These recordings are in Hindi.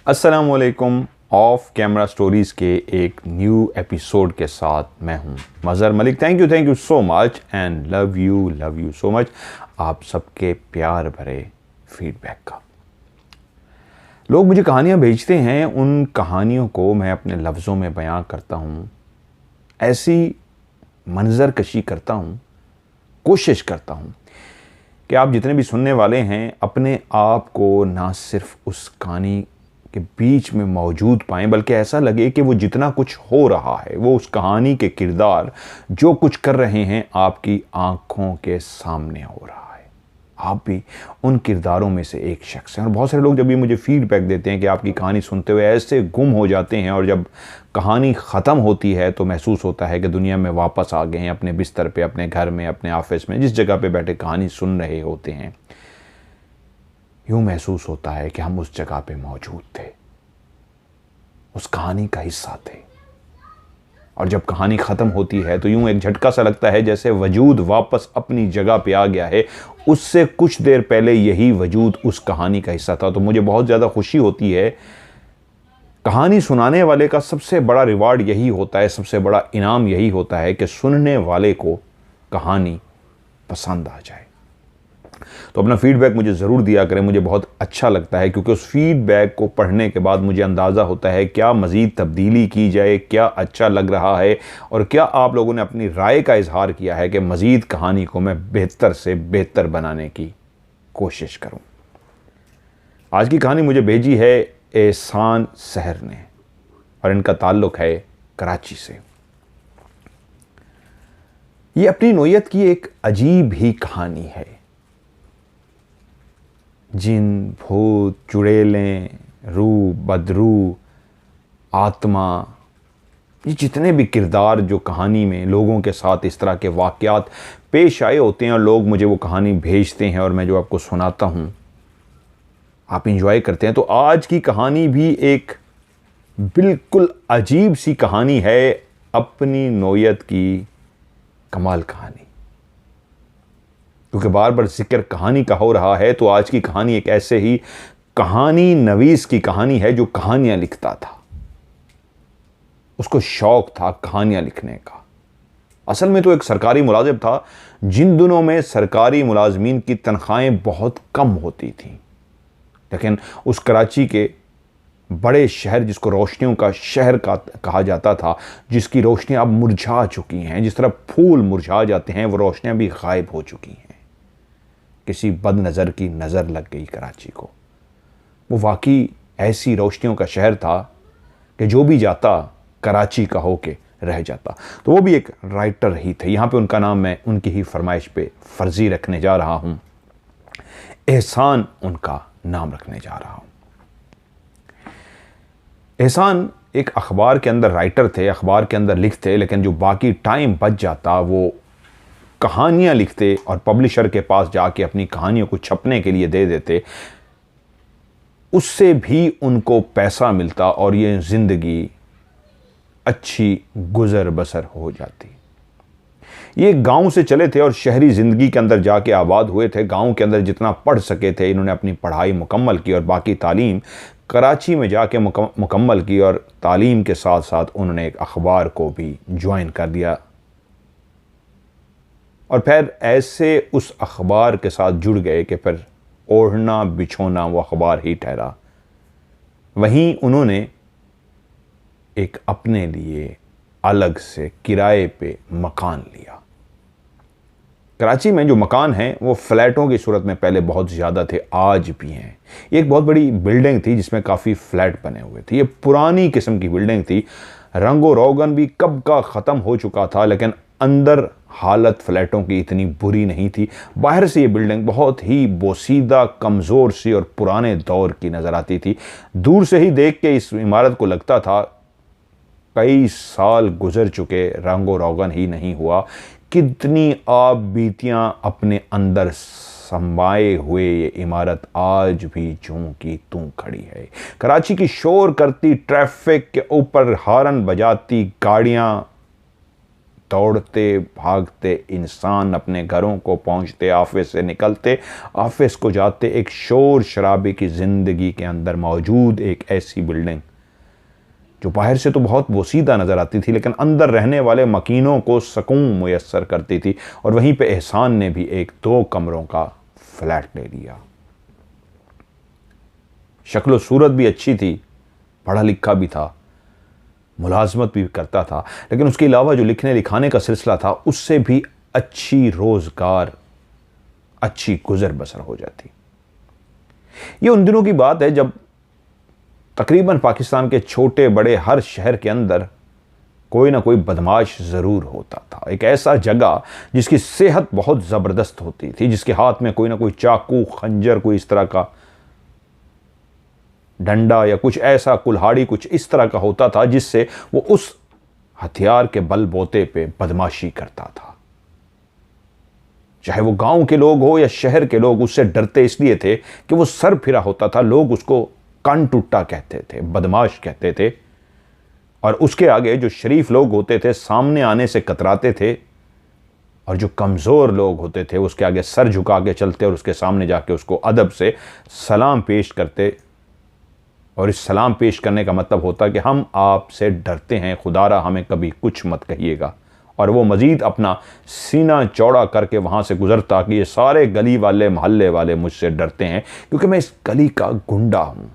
अस्सलामुअलैकुम। ऑफ कैमरा स्टोरीज़ के एक न्यू एपिसोड के साथ मैं हूं Mazhar Malik. Thank you so much and love you so much आप सबके प्यार भरे फीडबैक का। लोग मुझे कहानियां भेजते हैं, उन कहानियों को मैं अपने लफ्ज़ों में बयां करता हूं, ऐसी मंजर कशी करता हूं, कोशिश करता हूं कि आप जितने भी सुनने वाले हैं अपने आप को ना सिर्फ उस कहानी के बीच में मौजूद पाएं, बल्कि ऐसा लगे कि वो जितना कुछ हो रहा है, वो उस कहानी के किरदार जो कुछ कर रहे हैं आपकी आंखों के सामने हो रहा है। आप भी उन किरदारों में से एक शख्स हैं। और बहुत सारे लोग जब भी मुझे फीडबैक देते हैं कि आपकी कहानी सुनते हुए ऐसे गुम हो जाते हैं, और जब कहानी ख़त्म होती है तो महसूस होता है कि दुनिया में वापस आ गए हैं, अपने बिस्तर पे, अपने घर में, अपने ऑफिस में, जिस जगह पे बैठे कहानी सुन रहे होते हैं। यूं महसूस होता है कि हम उस जगह पे मौजूद थे, उस कहानी का हिस्सा थे। और जब कहानी ख़त्म होती है तो यूं एक झटका सा लगता है जैसे वजूद वापस अपनी जगह पे आ गया है। उससे कुछ देर पहले यही वजूद उस कहानी का हिस्सा था। तो मुझे बहुत ज़्यादा खुशी होती है। कहानी सुनाने वाले का सबसे बड़ा रिवार्ड यही होता है, सबसे बड़ा इनाम यही होता है कि सुनने वाले को कहानी पसंद आ जाए। तो अपना फीडबैक मुझे ज़रूर दिया करें, मुझे बहुत अच्छा लगता है, क्योंकि उस फीडबैक को पढ़ने के बाद मुझे अंदाज़ा होता है क्या मज़ीद तब्दीली की जाए, क्या अच्छा लग रहा है, और क्या आप लोगों ने अपनी राय का इजहार किया है कि मज़ीद कहानी को मैं बेहतर से बेहतर बनाने की कोशिश करूँ। आज की कहानी मुझे भेजी है एहसान सहर ने, और इनका ताल्लुक़ है कराची से। ये अपनी नोयत की एक अजीब ही कहानी है। जिन, भूत, चुड़ैलें, रूह, बदरू, आत्मा, ये जितने भी किरदार जो कहानी में लोगों के साथ इस तरह के वाक़यात पेश आए होते हैं, और लोग मुझे वो कहानी भेजते हैं और मैं जो आपको सुनाता हूँ आप इंजॉय करते हैं। तो आज की कहानी भी एक बिल्कुल अजीब सी कहानी है, अपनी नोयत की कमाल कहानी। क्योंकि बार बार जिक्र कहानी का हो रहा है, तो आज की कहानी एक ऐसे ही कहानी नवीस की कहानी है जो कहानियां लिखता था। उसको शौक था कहानियां लिखने का। असल में तो एक सरकारी मुलाजिम था। जिन दिनों में सरकारी मुलाजमीन की तनख्वाहें बहुत कम होती थीं, लेकिन उस कराची के बड़े शहर, जिसको रोशनियों का शहर का कहा जाता था, जिसकी रोशनियां अब मुरझा चुकी हैं, जिस तरह फूल मुरझा जाते हैं, वो रोशनियां भी गायब हो चुकी हैं। किसी बदनज़र की नज़र लग गई कराची को। वो वाकई ऐसी रोशनियों का शहर था कि जो भी जाता कराची का होके रह जाता। तो वो भी एक राइटर ही थे। यहाँ पे उनका नाम मैं उनकी ही फरमाइश पे फर्जी रखने जा रहा हूँ। एहसान उनका नाम रखने जा रहा हूँ। एहसान एक अखबार के अंदर राइटर थे, अखबार के अंदर लिखते, लेकिन जो बाकी टाइम बच जाता वो कहानियां लिखते और पब्लिशर के पास जाके अपनी कहानियों को छपने के लिए दे देते। उससे भी उनको पैसा मिलता और ये ज़िंदगी अच्छी गुजर बसर हो जाती। ये गांव से चले थे और शहरी ज़िंदगी के अंदर जाके आबाद हुए थे। गांव के अंदर जितना पढ़ सके थे इन्होंने अपनी पढ़ाई मुकम्मल की, और बाकी तालीम कराची में जाके मुकम्मल की, और तालीम के साथ साथ उन्होंने एक अखबार को भी ज्वाइन कर दिया। और फिर ऐसे उस अखबार के साथ जुड़ गए कि फिर ओढ़ना बिछोना वो अखबार ही ठहरा। वहीं उन्होंने एक अपने लिए अलग से किराए पे मकान लिया। कराची में जो मकान हैं वो फ्लैटों की सूरत में पहले बहुत ज़्यादा थे, आज भी हैं। ये एक बहुत बड़ी बिल्डिंग थी जिसमें काफ़ी फ्लैट बने हुए थे। ये पुरानी किस्म की बिल्डिंग थी। रंगो रोगन भी कब का ख़त्म हो चुका था, लेकिन अंदर हालत फ्लैटों की इतनी बुरी नहीं थी। बाहर से ये बिल्डिंग बहुत ही बोसीदा, कमज़ोर सी और पुराने दौर की नज़र आती थी। दूर से ही देख के इस इमारत को लगता था कई साल गुजर चुके, रंगो रोगन ही नहीं हुआ। कितनी आब बीतियाँ अपने अंदर समाये हुए ये इमारत आज भी जूं की तूं खड़ी है। कराची की शोर करती ट्रैफिक के ऊपर हारन बजाती गाड़ियाँ दौड़ते भागते इंसान अपने घरों को पहुंचते, ऑफिस से निकलते, ऑफिस को जाते, एक शोर शराबे की ज़िंदगी के अंदर मौजूद एक ऐसी बिल्डिंग जो बाहर से तो बहुत बोसीदा नज़र आती थी लेकिन अंदर रहने वाले मकीनों को सुकून मुयस्सर करती थी। और वहीं पे एहसान ने भी एक 2 कमरों का फ्लैट ले लिया। शक्ल सूरत भी अच्छी थी, पढ़ा लिखा भी था, मुलाजमत भी करता था, लेकिन उसके अलावा जो लिखने लिखाने का सिलसिला था उससे भी अच्छी रोजगार, अच्छी गुजर बसर हो जाती। ये उन दिनों की बात है जब तकरीबन पाकिस्तान के छोटे बड़े हर शहर के अंदर कोई ना कोई बदमाश ज़रूर होता था। एक ऐसा जगह जिसकी सेहत बहुत ज़बरदस्त होती थी, जिसके हाथ में कोई ना कोई चाकू, खंजर, कोई इस तरह का डंडा या कुछ ऐसा कुल्हाड़ी, कुछ इस तरह का होता था जिससे वो उस हथियार के बलबोते पे बदमाशी करता था। चाहे वो गांव के लोग हो या शहर के लोग, उससे डरते इसलिए थे कि वो सर फिरा होता था। लोग उसको कान टुट्टा कहते थे, बदमाश कहते थे। और उसके आगे जो शरीफ लोग होते थे सामने आने से कतराते थे, और जो कमज़ोर लोग होते थे उसके आगे सर झुका के चलते और उसके सामने जाके उसको अदब से सलाम पेश करते। और इस सलाम पेश करने का मतलब होता कि हम आपसे डरते हैं, खुदारा हमें कभी कुछ मत कहिएगा। और वो मज़ीद अपना सीना चौड़ा करके वहाँ से गुज़रता कि ये सारे गली वाले, मोहल्ले वाले मुझसे डरते हैं क्योंकि मैं इस गली का गुंडा हूँ।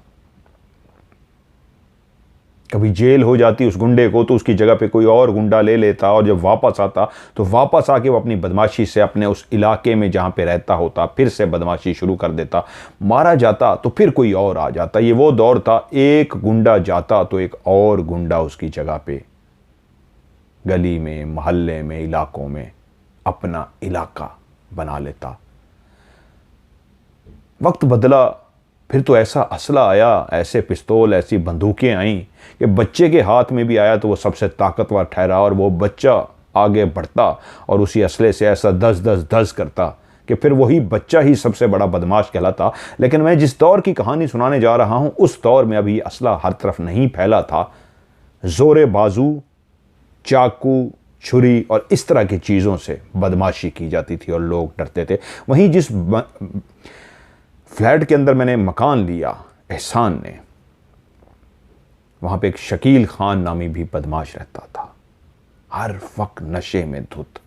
कभी जेल हो जाती उस गुंडे को तो उसकी जगह पे कोई और गुंडा ले लेता, और जब वापस आता तो वापस आके वो अपनी बदमाशी से अपने उस इलाके में जहाँ पे रहता होता फिर से बदमाशी शुरू कर देता। मारा जाता तो फिर कोई और आ जाता। ये वो दौर था, एक गुंडा जाता तो एक और गुंडा उसकी जगह पे गली में, मोहल्ले में, इलाकों में अपना इलाका बना लेता। वक्त बदला, फिर तो ऐसा असला आया, ऐसे पिस्तौल, ऐसी बंदूकें आईं कि बच्चे के हाथ में भी आया तो वो सबसे ताकतवर ठहरा। और वो बच्चा आगे बढ़ता और उसी असले से ऐसा दस दस दस करता कि फिर वही बच्चा ही सबसे बड़ा बदमाश कहलाता। लेकिन मैं जिस दौर की कहानी सुनाने जा रहा हूँ उस दौर में अभी असला हर तरफ नहीं फैला था। जोरे बाजू, चाकू, छुरी और इस तरह की चीज़ों से बदमाशी की जाती थी और लोग डरते थे। वहीं जिस फ्लैट के अंदर मैंने मकान लिया एहसान ने, वहाँ पे एक शकील खान नामी भी बदमाश रहता था, हर वक्त नशे में धुत।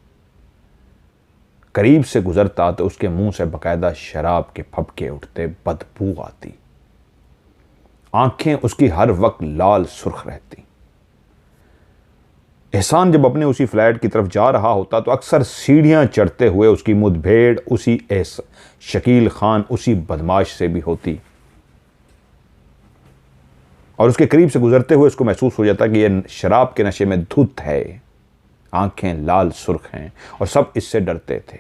करीब से गुजरता तो उसके मुंह से बकायदा शराब के फबके उठते, बदबू आती, आंखें उसकी हर वक्त लाल सुर्ख रहती। एहसान जब अपने उसी फ्लैट की तरफ जा रहा होता तो अक्सर सीढ़ियां चढ़ते हुए उसकी मुठभेड़ उसी शकील खान, उसी बदमाश से भी होती। और उसके करीब से गुजरते हुए उसको महसूस हो जाता कि ये शराब के नशे में धुत है, आंखें लाल सुर्ख हैं, और सब इससे डरते थे।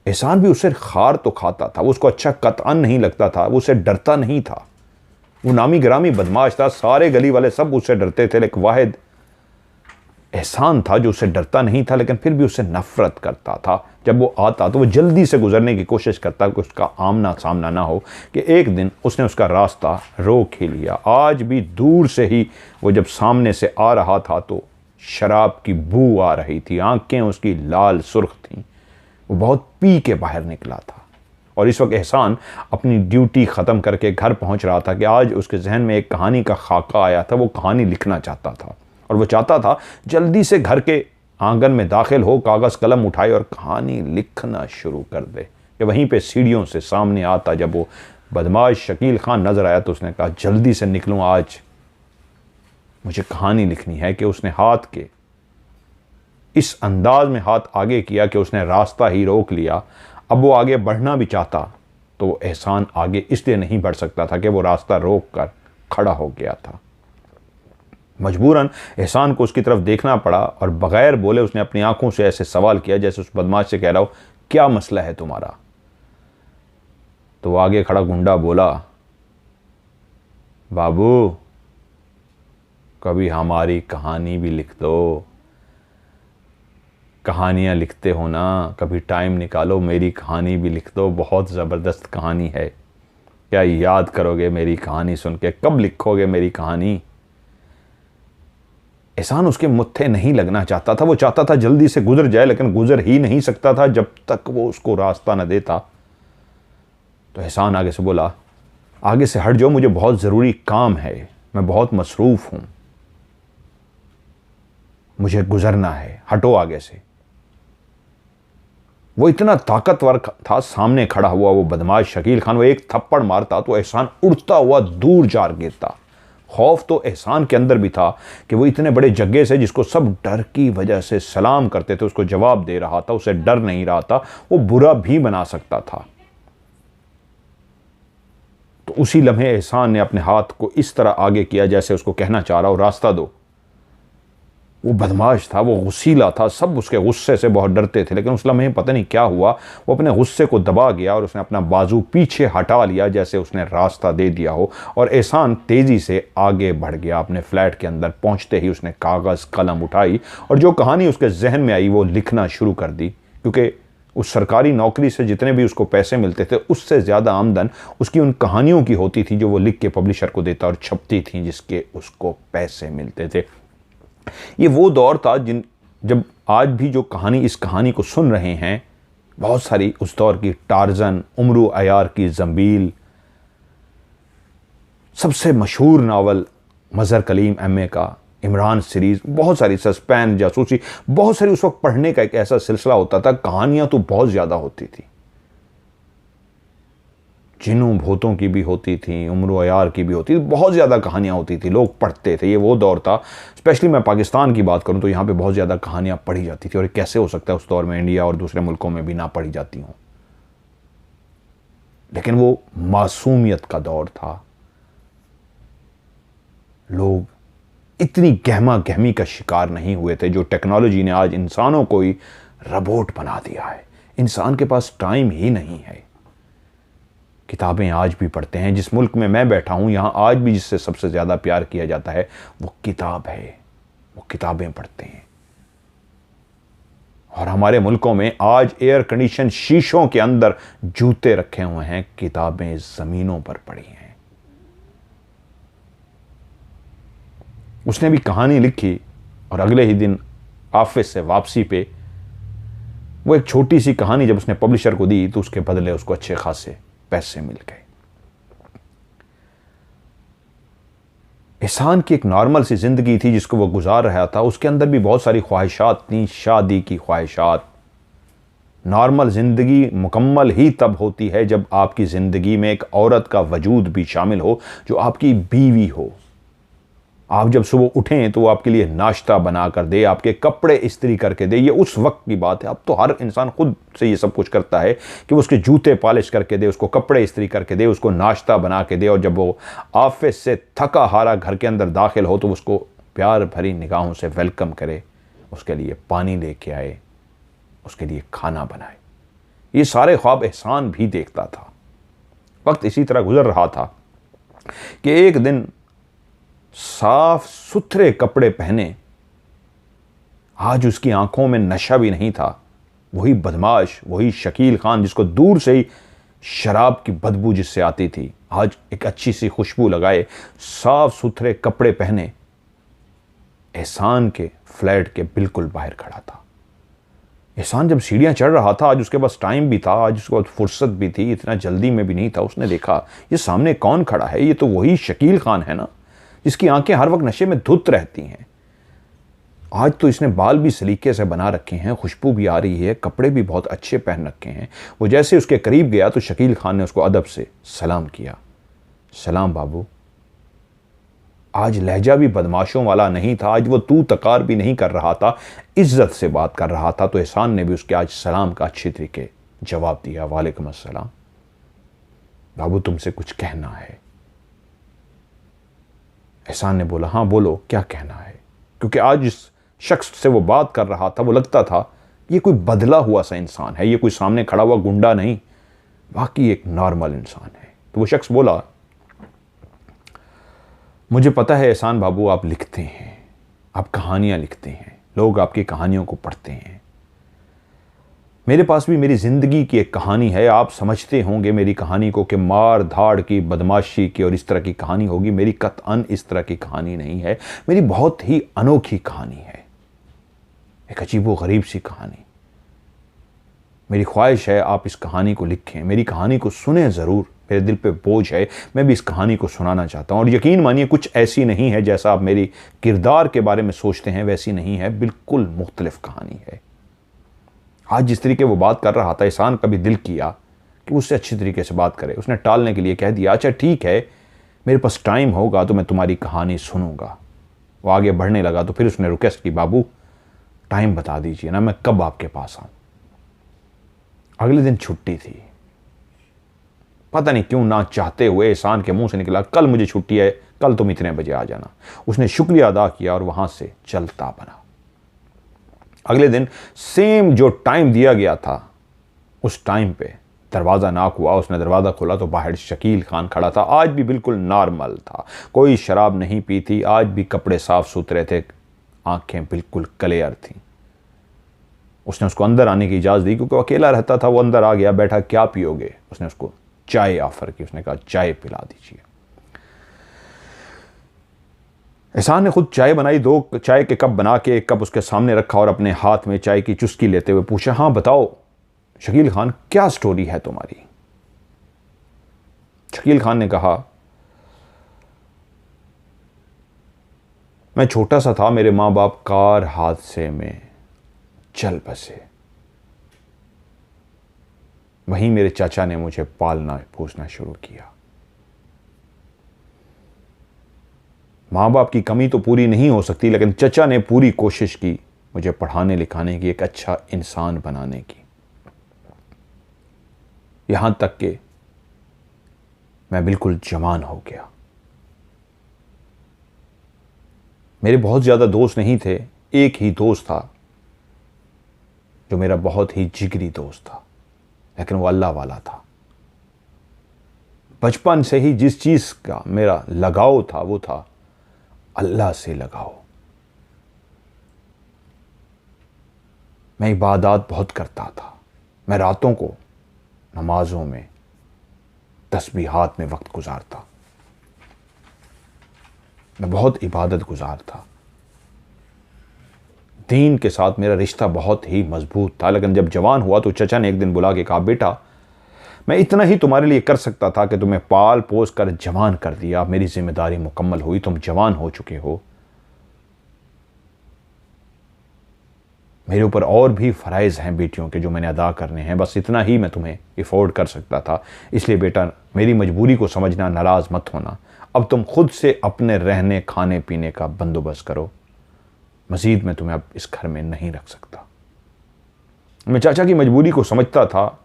एहसान भी उससे खार तो खाता था, वो उसको अच्छा कतअन नहीं लगता था, वो उससे डरता नहीं था। वो नामी ग्रामी बदमाश था, सारे गली वाले सब उससे डरते थे, लेकिन वाहिद एहसान था जो उससे डरता नहीं था, लेकिन फिर भी उससे नफरत करता था। जब वो आता तो वो जल्दी से गुजरने की कोशिश करता कि उसका आमना सामना ना हो। कि एक दिन उसने उसका रास्ता रोक ही लिया। आज भी दूर से ही वो जब सामने से आ रहा था तो शराब की बू आ रही थी, आंखें उसकी लाल सुर्ख थीं। वो बहुत पी के बाहर निकला था और इस वक्त एहसान अपनी ड्यूटी ख़त्म करके घर पहुंच रहा था कि आज उसके जहन में एक कहानी का खाका आया था। वो कहानी लिखना चाहता था और वो चाहता था जल्दी से घर के आंगन में दाखिल हो, कागज़ कलम उठाए और कहानी लिखना शुरू कर दे। कि वहीं पे सीढ़ियों से सामने आता जब वो बदमाश शकील खान नज़र आया तो उसने कहा जल्दी से निकलूँ, आज मुझे कहानी लिखनी है। कि उसने हाथ के इस अंदाज में हाथ आगे किया कि उसने रास्ता ही रोक लिया। अब वो आगे बढ़ना भी चाहता तो एहसान आगे इसलिए नहीं बढ़ सकता था कि वो रास्ता रोक कर खड़ा हो गया था। मजबूरन एहसान को उसकी तरफ देखना पड़ा और बगैर बोले उसने अपनी आंखों से ऐसे सवाल किया जैसे उस बदमाश से कह रहा हो, क्या मसला है तुम्हारा? तो वो आगे खड़ा गुंडा बोला, बाबू कभी हमारी कहानी भी लिख दो। कहानियाँ लिखते हो ना, कभी टाइम निकालो मेरी कहानी भी लिख दो, बहुत ज़बरदस्त कहानी है। क्या याद करोगे मेरी कहानी सुन के? कब लिखोगे मेरी कहानी? एहसान उसके मुट्ठे नहीं लगना चाहता था। वो चाहता था जल्दी से गुजर जाए, लेकिन गुजर ही नहीं सकता था जब तक वो उसको रास्ता न देता। तो एहसान आगे से बोला, आगे से हट जाओ, मुझे बहुत ज़रूरी काम है, मैं बहुत मसरूफ़ हूँ, मुझे गुजरना है, हटो आगे से। वो इतना ताकतवर था, सामने खड़ा हुआ वो बदमाश शकील खान, वो एक थप्पड़ मारता तो एहसान उड़ता हुआ दूर जा गिरता। खौफ तो एहसान के अंदर भी था कि वो इतने बड़े जग्गे से, जिसको सब डर की वजह से सलाम करते थे, उसको जवाब दे रहा था, उसे डर नहीं रहा था, वो बुरा भी बना सकता था। तो उसी लम्हे एहसान ने अपने हाथ को इस तरह आगे किया जैसे उसको कहना चाह रहा हो, रास्ता दो। वो बदमाश था, वो गुस्सीला था, सब उसके गुस्से से बहुत डरते थे, लेकिन उस लम्हे पता नहीं क्या हुआ, वो अपने गुस्से को दबा गया और उसने अपना बाजू पीछे हटा लिया जैसे उसने रास्ता दे दिया हो। और एहसान तेज़ी से आगे बढ़ गया। अपने फ्लैट के अंदर पहुंचते ही उसने कागज़ कलम उठाई और जो कहानी उसके जहन में आई वो लिखना शुरू कर दी, क्योंकि उस सरकारी नौकरी से जितने भी उसको पैसे मिलते थे उससे ज़्यादा आमदन उसकी उन कहानियों की होती थी जो वो लिख के पब्लिशर को देता और छपती थी, जिसके उसको पैसे मिलते थे। ये वो दौर था जब आज भी जो कहानी, इस कहानी को सुन रहे हैं, बहुत सारी उस दौर की, टार्जन, उमरू अयार की ज़ंबील, सबसे मशहूर नावल मज़हर कलीम एमए का, इमरान सीरीज़, बहुत सारी सस्पेंस, जासूसी, बहुत सारी उस वक्त पढ़ने का एक ऐसा सिलसिला होता था। कहानियाँ तो बहुत ज़्यादा होती थी, जिन्हों भूतों की भी होती थी, उम्र अयार की भी होती थी, बहुत ज़्यादा कहानियाँ होती थी, लोग पढ़ते थे। ये वो दौर था, स्पेशली मैं पाकिस्तान की बात करूँ तो यहाँ पे बहुत ज़्यादा कहानियाँ पढ़ी जाती थी। और कैसे हो सकता है उस दौर में इंडिया और दूसरे मुल्कों में भी ना पढ़ी जाती हों। लेकिन वो मासूमियत का दौर था, लोग इतनी गहमा गहमी का शिकार नहीं हुए थे जो टेक्नोलॉजी ने आज इंसानों को ही रोबोट बना दिया है। इंसान के पास टाइम ही नहीं है। किताबें आज भी पढ़ते हैं। जिस मुल्क में मैं बैठा हूँ, यहाँ आज भी जिससे सबसे ज़्यादा प्यार किया जाता है वो किताब है, वो किताबें पढ़ते हैं। और हमारे मुल्कों में आज एयर कंडीशन शीशों के अंदर जूते रखे हुए हैं, किताबें ज़मीनों पर पड़ी हैं। उसने भी कहानी लिखी और अगले ही दिन ऑफिस से वापसी पे वो एक छोटी सी कहानी जब उसने पब्लिशर को दी तो उसके बदले उसको अच्छे खासे पैसे मिल गए। एहसान की एक नॉर्मल सी जिंदगी थी जिसको वो गुजार रहा था। उसके अंदर भी बहुत सारी ख्वाहिशात थी, शादी की ख्वाहिशात। नॉर्मल जिंदगी मुकम्मल ही तब होती है जब आपकी जिंदगी में एक औरत का वजूद भी शामिल हो जो आपकी बीवी हो। आप जब सुबह उठें तो वो आपके लिए नाश्ता बना कर दे, आपके कपड़े इस्त्री करके दे। ये उस वक्त की बात है। अब तो हर इंसान खुद से ये सब कुछ करता है कि वो उसके जूते पॉलिश करके दे, उसको कपड़े इस्त्री करके दे, उसको नाश्ता बना के दे, और जब वो ऑफिस से थका हारा घर के अंदर दाखिल हो तो उसको प्यार भरी निगाहों से वेलकम करे, उसके लिए पानी लेके आए, उसके लिए खाना बनाए। ये सारे ख्वाब एहसान भी देखता था। वक्त इसी तरह गुजर रहा था कि एक दिन साफ सुथरे कपड़े पहने, आज उसकी आंखों में नशा भी नहीं था, वही बदमाश, वही शकील खान जिसको दूर से ही शराब की बदबू जिससे आती थी, आज एक अच्छी सी खुशबू लगाए, साफ सुथरे कपड़े पहने एहसान के फ्लैट के बिल्कुल बाहर खड़ा था। एहसान जब सीढ़ियां चढ़ रहा था, आज उसके पास टाइम भी था, आज उसके पास फुर्सत भी थी, इतना जल्दी में भी नहीं था। उसने देखा ये सामने कौन खड़ा है, ये तो वही शकील खान है ना, जिसकी आंखें हर वक्त नशे में धुत रहती हैं। आज तो इसने बाल भी सलीके से बना रखे हैं, खुशबू भी आ रही है, कपड़े भी बहुत अच्छे पहन रखे हैं। वो जैसे उसके करीब गया तो शकील खान ने उसको अदब से सलाम किया। सलाम बाबू। आज लहजा भी बदमाशों वाला नहीं था, आज वो तू तकार भी नहीं कर रहा था, इज्जत से बात कर रहा था। तो एहसान ने भी उसके आज सलाम का अच्छे तरीके जवाब दिया, वालेकुम अस्सलाम बाबू, तुमसे कुछ कहना है। एहसान ने बोला, हाँ बोलो, क्या कहना है। क्योंकि आज जिस शख्स से वो बात कर रहा था वो लगता था ये कोई बदला हुआ सा इंसान है, ये कोई सामने खड़ा हुआ गुंडा नहीं, वाकई एक नॉर्मल इंसान है। तो वो शख्स बोला, मुझे पता है एहसान बाबू, आप लिखते हैं, आप कहानियां लिखते हैं, लोग आपकी कहानियों को पढ़ते हैं। मेरे पास भी मेरी ज़िंदगी की एक कहानी है। आप समझते होंगे मेरी कहानी को कि मार धाड़ की, बदमाशी की और इस तरह की कहानी होगी। मेरी कतअन इस तरह की कहानी नहीं है। मेरी बहुत ही अनोखी कहानी है, एक अजीबो गरीब सी कहानी। मेरी ख्वाहिश है आप इस कहानी को लिखें, मेरी कहानी को सुने ज़रूर। मेरे दिल पे बोझ है, मैं भी इस कहानी को सुनाना चाहता हूँ। और यकीन मानिए कुछ ऐसी नहीं है जैसा आप मेरी किरदार के बारे में सोचते हैं, वैसी नहीं है। बिल्कुल मुख्तलिफ कहानी है। आज जिस तरीके वो बात कर रहा था, एहसान का भी दिल किया कि उससे अच्छी तरीके से बात करे। उसने टालने के लिए कह दिया, अच्छा ठीक है, मेरे पास टाइम होगा तो मैं तुम्हारी कहानी सुनूंगा। वो आगे बढ़ने लगा तो फिर उसने रिक्वेस्ट की, बाबू टाइम बता दीजिए ना, मैं कब आपके पास आऊं। अगले दिन छुट्टी थी। पता नहीं क्यों ना चाहते हुए एहसान के मुंह से निकला, कल मुझे छुट्टी है, कल तुम इतने बजे आ जाना। उसने शुक्रिया अदा किया और वहां से चलता बना। अगले दिन सेम जो टाइम दिया गया था, उस टाइम पे दरवाज़ा नॉक हुआ। उसने दरवाज़ा खोला तो बाहर शकील खान खड़ा था। आज भी बिल्कुल नॉर्मल था, कोई शराब नहीं पी थी, आज भी कपड़े साफ सुथरे थे, आंखें बिल्कुल क्लियर थी। उसने उसको अंदर आने की इजाज़त दी क्योंकि वो अकेला रहता था। वो अंदर आ गया, बैठा, क्या पियोगे? उसने उसको चाय ऑफर की। उसने कहा चाय पिला दीजिए। एहसान ने खुद चाय बनाई, 2 चाय के कप बना के एक कप उसके सामने रखा और अपने हाथ में चाय की चुस्की लेते हुए पूछा, हाँ बताओ शकील खान, क्या स्टोरी है तुम्हारी? शकील खान ने कहा, मैं छोटा सा था, मेरे मां बाप कार हादसे में चल बसे। वहीं मेरे चाचा ने मुझे पालना पोसना शुरू किया। माँ बाप की कमी तो पूरी नहीं हो सकती, लेकिन चचा ने पूरी कोशिश की मुझे पढ़ाने लिखाने की, एक अच्छा इंसान बनाने की। यहां तक कि मैं बिल्कुल जवान हो गया। मेरे बहुत ज़्यादा दोस्त नहीं थे, एक ही दोस्त था जो मेरा बहुत ही जिगरी दोस्त था, लेकिन वो अल्लाह वाला था। बचपन से ही जिस चीज़ का मेरा लगाव था वो था अल्लाह से लगाओ। मैं इबादत बहुत करता था। मैं रातों को नमाजों में, तस्बीहात में वक्त गुजारता। मैं बहुत इबादत गुजार था। दीन के साथ मेरा रिश्ता बहुत ही मजबूत था। लेकिन जब जवान हुआ तो चचा ने एक दिन बुला के कहा, बेटा मैं इतना ही तुम्हारे लिए कर सकता था कि तुम्हें पाल पोस कर जवान कर दिया। मेरी जिम्मेदारी मुकम्मल हुई, तुम जवान हो चुके हो। मेरे ऊपर और भी फ़राइज़ हैं बेटियों के जो मैंने अदा करने हैं, बस इतना ही मैं तुम्हें अफोर्ड कर सकता था। इसलिए बेटा मेरी मजबूरी को समझना, नाराज़ मत होना। अब तुम खुद से अपने रहने खाने पीने का बंदोबस्त करो। मज़ीद मैं तुम्हें अब इस घर में नहीं रख सकता। मैं चाचा की मजबूरी को समझता था,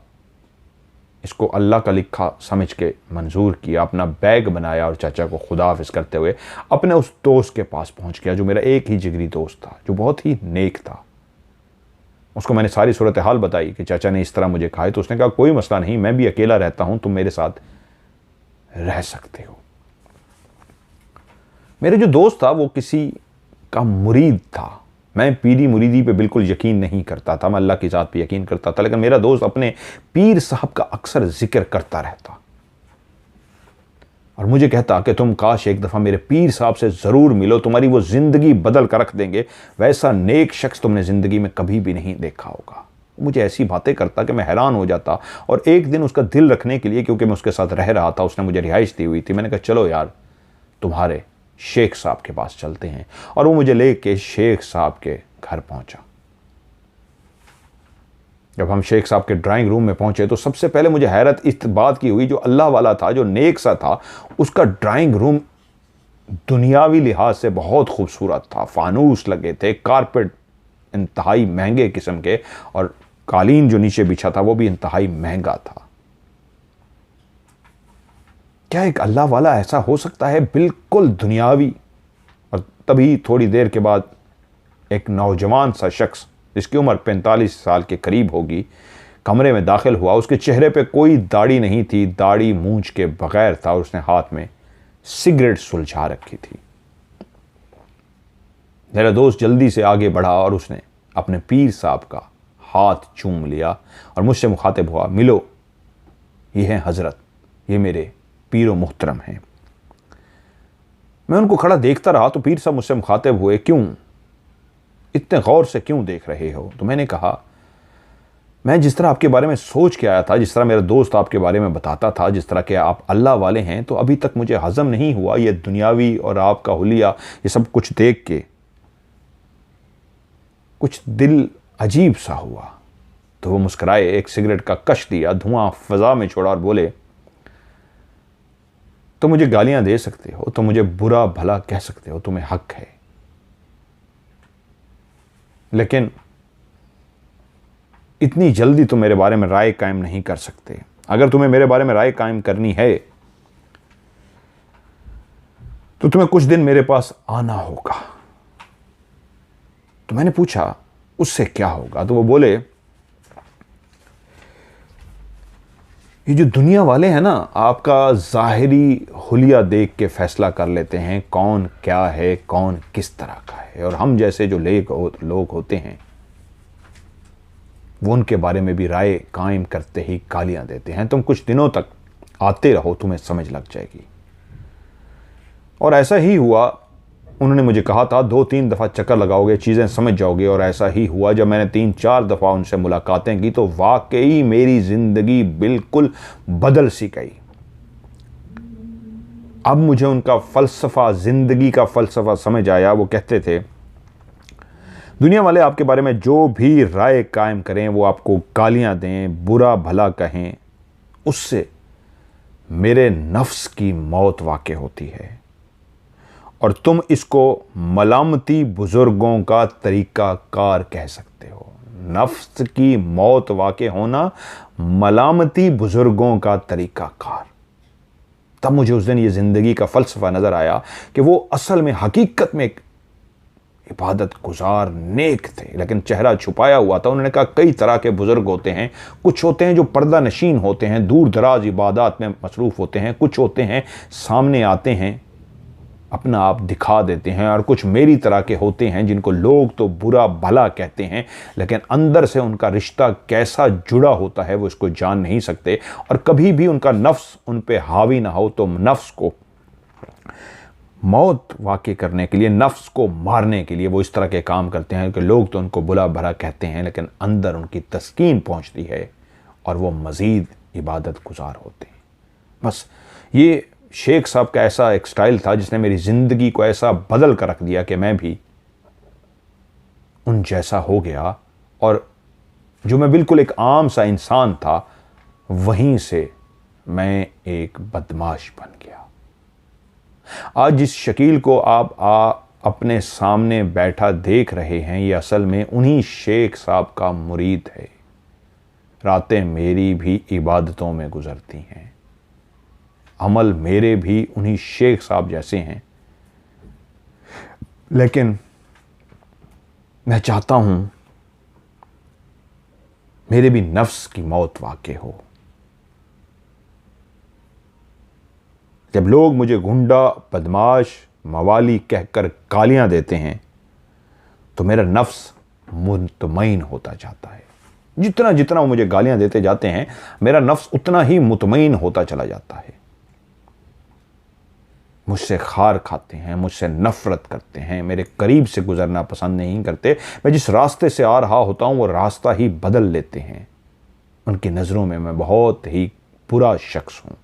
इसको अल्लाह का लिखा समझ के मंजूर किया। अपना बैग बनाया और चाचा को खुदा हाफिज़ करते हुए अपने उस दोस्त के पास पहुंच गया जो मेरा एक ही जिगरी दोस्त था, जो बहुत ही नेक था। उसको मैंने सारी सूरत हाल बताई कि चाचा ने इस तरह मुझे कहा। तो उसने कहा, कोई मसला नहीं, मैं भी अकेला रहता हूं, तुम मेरे साथ रह सकते हो। मेरे जो दोस्त था वो किसी का मुरीद था। मैं पीरी मुरीदी पे बिल्कुल यकीन नहीं करता था, मैं अल्लाह की ज़ात पे यकीन करता था। लेकिन मेरा दोस्त अपने पीर साहब का अक्सर जिक्र करता रहता और मुझे कहता कि तुम काश एक दफ़ा मेरे पीर साहब से ज़रूर मिलो, तुम्हारी वो ज़िंदगी बदल कर रख देंगे। वैसा नेक शख्स तुमने ज़िंदगी में कभी भी नहीं देखा होगा। मुझे ऐसी बातें करता कि मैं हैरान हो जाता। और एक दिन उसका दिल रखने के लिए, क्योंकि मैं उसके साथ रह रहा था, उसने मुझे रिहाइश दी हुई थी, मैंने कहा चलो यार तुम्हारे शेख साहब के पास चलते हैं। और वो मुझे लेके शेख साहब के घर पहुंचा। जब हम शेख साहब के ड्राइंग रूम में पहुंचे तो सबसे पहले मुझे हैरत इस बात की हुई, जो अल्लाह वाला था, जो नेक सा था, उसका ड्राइंग रूम दुनियावी लिहाज से बहुत खूबसूरत था। फानूस लगे थे, कारपेट इंतहाई महंगे किस्म के, और कालीन जो नीचे बिछा था वो भी इंतहाई महंगा था। क्या एक अल्लाह वाला ऐसा हो सकता है, बिल्कुल दुनियावी? और तभी थोड़ी देर के बाद एक नौजवान सा शख्स जिसकी उम्र 45 साल के करीब होगी कमरे में दाखिल हुआ। उसके चेहरे पे कोई दाढ़ी नहीं थी, दाढ़ी मूंछ के बगैर था, और उसने हाथ में सिगरेट सुलझा रखी थी। मेरा दोस्त जल्दी से आगे बढ़ा और उसने अपने पीर साहब का हाथ चूम लिया और मुझसे मुखातिब हुआ, मिलो, ये हैं हज़रत, ये मेरे पीर मुहतरम हैं। मैं उनको खड़ा देखता रहा तो पीर साहब मुझसे मुखातिब हुए, क्यों इतने गौर से क्यों देख रहे हो? तो मैंने कहा, मैं जिस तरह आपके बारे में सोच के आया था, जिस तरह मेरा दोस्त आपके बारे में बताता था, जिस तरह के आप अल्लाह वाले हैं, तो अभी तक मुझे हज़म नहीं हुआ ये दुनियावी और आपका हुलिया, ये सब कुछ देख के कुछ दिल अजीब सा हुआ। तो वो मुस्कुराए, एक सिगरेट का कश दिया, धुआं फ़ज़ा में छोड़ा और बोले, तो मुझे गालियां दे सकते हो, तो मुझे बुरा भला कह सकते हो, तुम्हें हक है, लेकिन इतनी जल्दी तुम मेरे बारे में राय कायम नहीं कर सकते। अगर तुम्हें मेरे बारे में राय कायम करनी है तो तुम्हें कुछ दिन मेरे पास आना होगा। तो मैंने पूछा, उससे क्या होगा? तो वो बोले, ये जो दुनिया वाले हैं ना, आपका ज़ाहिरी हुलिया देख के फैसला कर लेते हैं कौन क्या है, कौन किस तरह का है, और हम जैसे जो लोग होते हैं वो उनके बारे में भी राय कायम करते ही गालियां देते हैं। तुम कुछ दिनों तक आते रहो, तुम्हें समझ लग जाएगी। और ऐसा ही हुआ। उन्होंने मुझे कहा था 2-3 दफ़ा चक्कर लगाओगे, चीज़ें समझ जाओगे, और ऐसा ही हुआ। जब मैंने 3-4 दफ़ा उनसे मुलाकातें की तो वाकई मेरी ज़िंदगी बिल्कुल बदल सी गई। अब मुझे उनका फ़लसफ़ा, ज़िंदगी का फ़लसफ़ा समझ आया। वो कहते थे, दुनिया वाले आपके बारे में जो भी राय कायम करें, वो आपको गालियां दें, बुरा भला कहें, उससे मेरे नफ्स की मौत वाक़ई होती है। और तुम इसको मलामती बुजुर्गों का तरीका कार कह सकते हो। नफ्स की मौत वाक़ई होना मलामती बुजुर्गों का तरीका कार। तब मुझे उस दिन ये ज़िंदगी का फ़लसफ़ा नज़र आया कि वो असल में हकीकत में एक इबादत गुजार नेक थे, लेकिन चेहरा छुपाया हुआ था। उन्होंने कहा, कई तरह के बुजुर्ग होते हैं। कुछ होते हैं जो पर्दा नशीन होते हैं, दूर दराज इबादत में मसरूफ़ होते हैं। कुछ होते हैं सामने आते हैं, अपना आप दिखा देते हैं। और कुछ मेरी तरह के होते हैं जिनको लोग तो बुरा भला कहते हैं, लेकिन अंदर से उनका रिश्ता कैसा जुड़ा होता है वो इसको जान नहीं सकते। और कभी भी उनका नफ्स उन पे हावी ना हो तो नफ्स को मौत वाक़ई करने के लिए, नफ्स को मारने के लिए वो इस तरह के काम करते हैं कि लोग तो उनको बुरा भला कहते हैं, लेकिन अंदर उनकी तस्कीन पहुंचती है और वो मज़ीद इबादत गुजार होते हैं। बस ये शेख साहब का ऐसा एक स्टाइल था जिसने मेरी ज़िंदगी को ऐसा बदल कर रख दिया कि मैं भी उन जैसा हो गया। और जो मैं बिल्कुल एक आम सा इंसान था, वहीं से मैं एक बदमाश बन गया। आज जिस शकील को आप अपने सामने बैठा देख रहे हैं, ये असल में उन्हीं शेख साहब का मुरीद है। रातें मेरी भी इबादतों में गुजरती हैं, अमल मेरे भी उन्हीं शेख साहब जैसे हैं, लेकिन मैं चाहता हूं मेरे भी नफ्स की मौत वाक़ई हो। जब लोग मुझे गुंडा, बदमाश, मवाली कहकर गालियां देते हैं तो मेरा नफ्स मुतमईन होता जाता है। जितना जितना वो मुझे गालियां देते जाते हैं, मेरा नफ्स उतना ही मुतमईन होता चला जाता है। मुझसे खार खाते हैं, मुझसे नफ़रत करते हैं, मेरे करीब से गुजरना पसंद नहीं करते। मैं जिस रास्ते से आ रहा होता हूँ वो रास्ता ही बदल लेते हैं। उनकी नज़रों में मैं बहुत ही बुरा शख्स हूँ,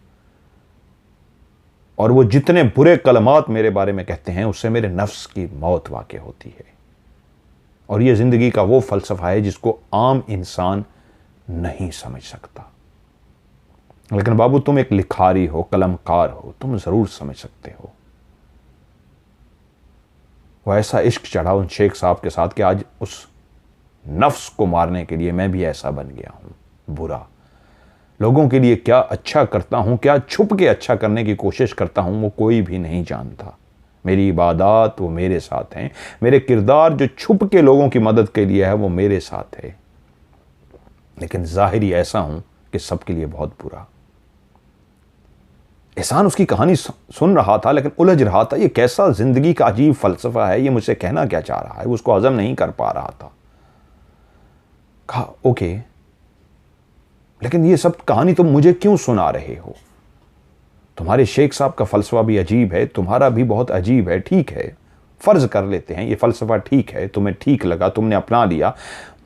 और वो जितने बुरे कलमात मेरे बारे में कहते हैं उससे मेरे नफ्स की मौत वाक़ई होती है। और ये ज़िंदगी का वो फ़लसफ़ा है जिसको आम इंसान नहीं समझ सकता। लेकिन बाबू, तुम एक लिखारी हो, कलमकार हो, तुम ज़रूर समझ सकते हो। वो ऐसा इश्क चढ़ा उन शेख साहब के साथ कि आज उस नफ्स को मारने के लिए मैं भी ऐसा बन गया हूँ बुरा। लोगों के लिए क्या अच्छा करता हूँ, क्या छुप के अच्छा करने की कोशिश करता हूँ, वो कोई भी नहीं जानता। मेरी इबादत वो मेरे साथ हैं, मेरे किरदार जो छुप के लोगों की मदद के लिए है वो मेरे साथ है, लेकिन ज़ाहिरी ऐसा हूँ कि सबके लिए बहुत बुरा। एहसान उसकी कहानी सुन रहा था लेकिन उलझ रहा था। ये कैसा ज़िंदगी का अजीब फ़लसफ़ा है, ये मुझसे कहना क्या चाह रहा है, वो उसको हज़म नहीं कर पा रहा था। कहा ओके, लेकिन ये सब कहानी तुम मुझे क्यों सुना रहे हो? तुम्हारे शेख साहब का फ़लसफ़ा भी अजीब है, तुम्हारा भी बहुत अजीब है। ठीक है, फ़र्ज़ कर लेते हैं ये फ़लसफ़ा ठीक है, तुम्हें ठीक लगा, तुमने अपना लिया।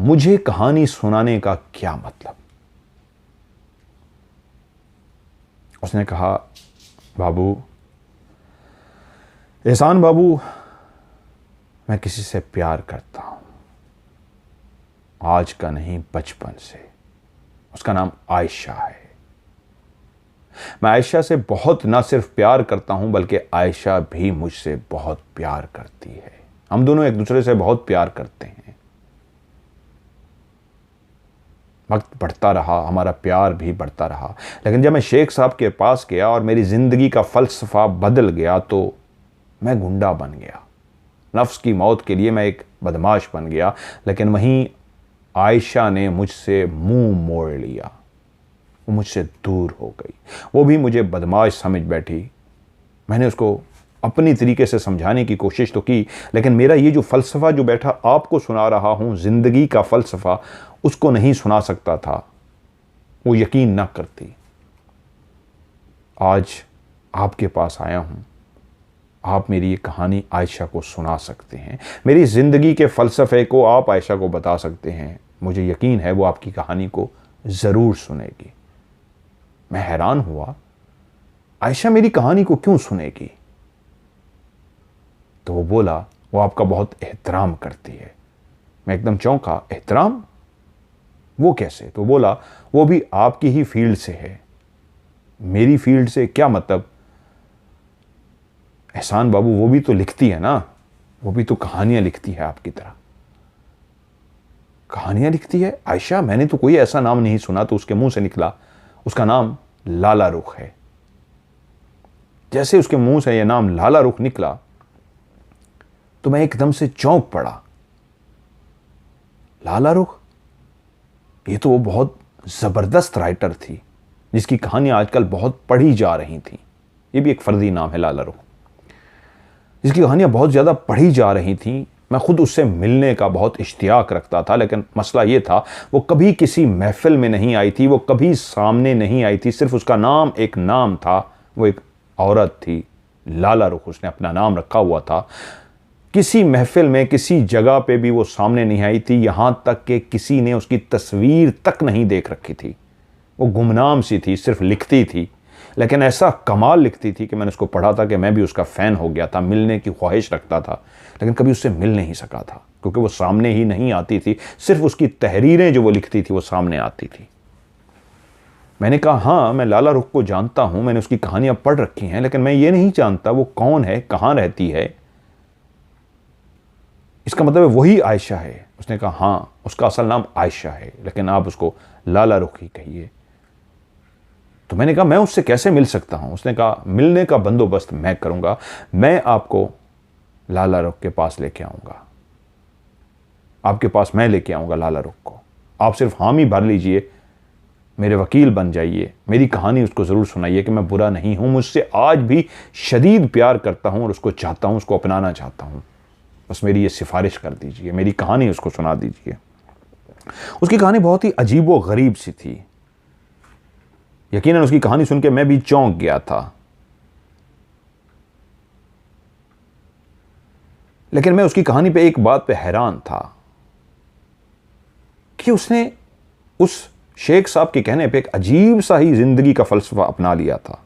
मुझे कहानी सुनाने का क्या मतलब? उसने कहा बाबू, एहसान बाबू, मैं किसी से प्यार करता हूं, आज का नहीं बचपन से। उसका नाम आयशा है। मैं आयशा से बहुत ना सिर्फ प्यार करता हूं, बल्कि आयशा भी मुझसे बहुत प्यार करती है। हम दोनों एक दूसरे से बहुत प्यार करते हैं। वक्त बढ़ता रहा, हमारा प्यार भी बढ़ता रहा, लेकिन जब मैं शेख साहब के पास गया और मेरी ज़िंदगी का फ़लसफ़ा बदल गया तो मैं गुंडा बन गया। नफ्स की मौत के लिए मैं एक बदमाश बन गया। लेकिन वहीं आयशा ने मुझसे मुंह मोड़ लिया, वो मुझसे दूर हो गई। वो भी मुझे बदमाश समझ बैठी। मैंने उसको अपनी तरीके से समझाने की कोशिश तो की, लेकिन मेरा ये जो फ़लसफ़ा जो बैठा आपको सुना रहा हूँ, ज़िंदगी का फ़लसफ़ा, उसको नहीं सुना सकता था। वो यकीन ना करती। आज आपके पास आया हूँ, आप मेरी ये कहानी आयशा को सुना सकते हैं। मेरी ज़िंदगी के फ़लसफ़े को आप आयशा को बता सकते हैं। मुझे यकीन है वो आपकी कहानी को ज़रूर सुनेगी। मैं हैरान हुआ, आयशा मेरी कहानी को क्यों सुनेगी? तो वो बोला, वो आपका बहुत एहतराम करती है। मैं एकदम चौंका, एहतराम? वो कैसे? तो बोला, वो भी आपकी ही फील्ड से है। मेरी फील्ड से क्या मतलब? एहसान बाबू, वो भी तो लिखती है ना, वो भी तो कहानियां लिखती है आपकी तरह। कहानियां लिखती है आयशा? मैंने तो कोई ऐसा नाम नहीं सुना। तो उसके मुंह से निकला, उसका नाम लाला रुख है। जैसे उसके मुंह से यह नाम लाला रुख निकला तो मैं एकदम से चौंक पड़ा। लाला रुख, ये तो वो बहुत जबरदस्त राइटर थी जिसकी कहानियां आजकल बहुत पढ़ी जा रही थी। ये भी एक फर्जी नाम है, लाला रुख, जिसकी कहानियां बहुत ज़्यादा पढ़ी जा रही थीं। मैं खुद उससे मिलने का बहुत इश्तियाक रखता था, लेकिन मसला ये था वो कभी किसी महफिल में नहीं आई थी, वो कभी सामने नहीं आई थी। सिर्फ उसका नाम एक नाम था, वो एक औरत थी, लाला रुख उसने अपना नाम रखा हुआ था। किसी महफिल में, किसी जगह पे भी वो सामने नहीं आई थी। यहाँ तक कि किसी ने उसकी तस्वीर तक नहीं देख रखी थी। वो गुमनाम सी थी, सिर्फ लिखती थी, लेकिन ऐसा कमाल लिखती थी कि मैंने उसको पढ़ा था कि मैं भी उसका फ़ैन हो गया था, मिलने की ख्वाहिश रखता था, लेकिन कभी उससे मिल नहीं सका था क्योंकि वो सामने ही नहीं आती थी। सिर्फ उसकी तहरीरें जो वो लिखती थी वो सामने आती थी। मैंने कहा, हाँ मैं लाला रुख को जानता हूँ, मैंने उसकी कहानियाँ पढ़ रखी हैं, लेकिन मैं ये नहीं जानता वो कौन है, कहाँ रहती है। इसका मतलब है वही आयशा है? उसने कहा, हाँ उसका असल नाम आयशा है, लेकिन आप उसको लाला रुख ही कहिए। तो मैंने कहा, मैं उससे कैसे मिल सकता हूं? उसने कहा, मिलने का बंदोबस्त मैं करूंगा, मैं आपको लाला रुख के पास लेके आऊंगा, आपके पास मैं लेके आऊंगा लाला रुख को। आप सिर्फ हामी भर लीजिए, मेरे वकील बन जाइए, मेरी कहानी उसको ज़रूर सुनाइए कि मैं बुरा नहीं हूं, मुझसे आज भी शदीद प्यार करता हूं और उसको चाहता हूं, उसको अपनाना चाहता हूं। बस मेरी ये सिफारिश कर दीजिए, मेरी कहानी उसको सुना दीजिए। उसकी कहानी बहुत ही अजीब व गरीब सी थी। यकीनन उसकी कहानी सुन के मैं भी चौंक गया था, लेकिन मैं उसकी कहानी पे एक बात पे हैरान था कि उसने उस शेख साहब के कहने पे एक अजीब सा ही जिंदगी का फलसफा अपना लिया था।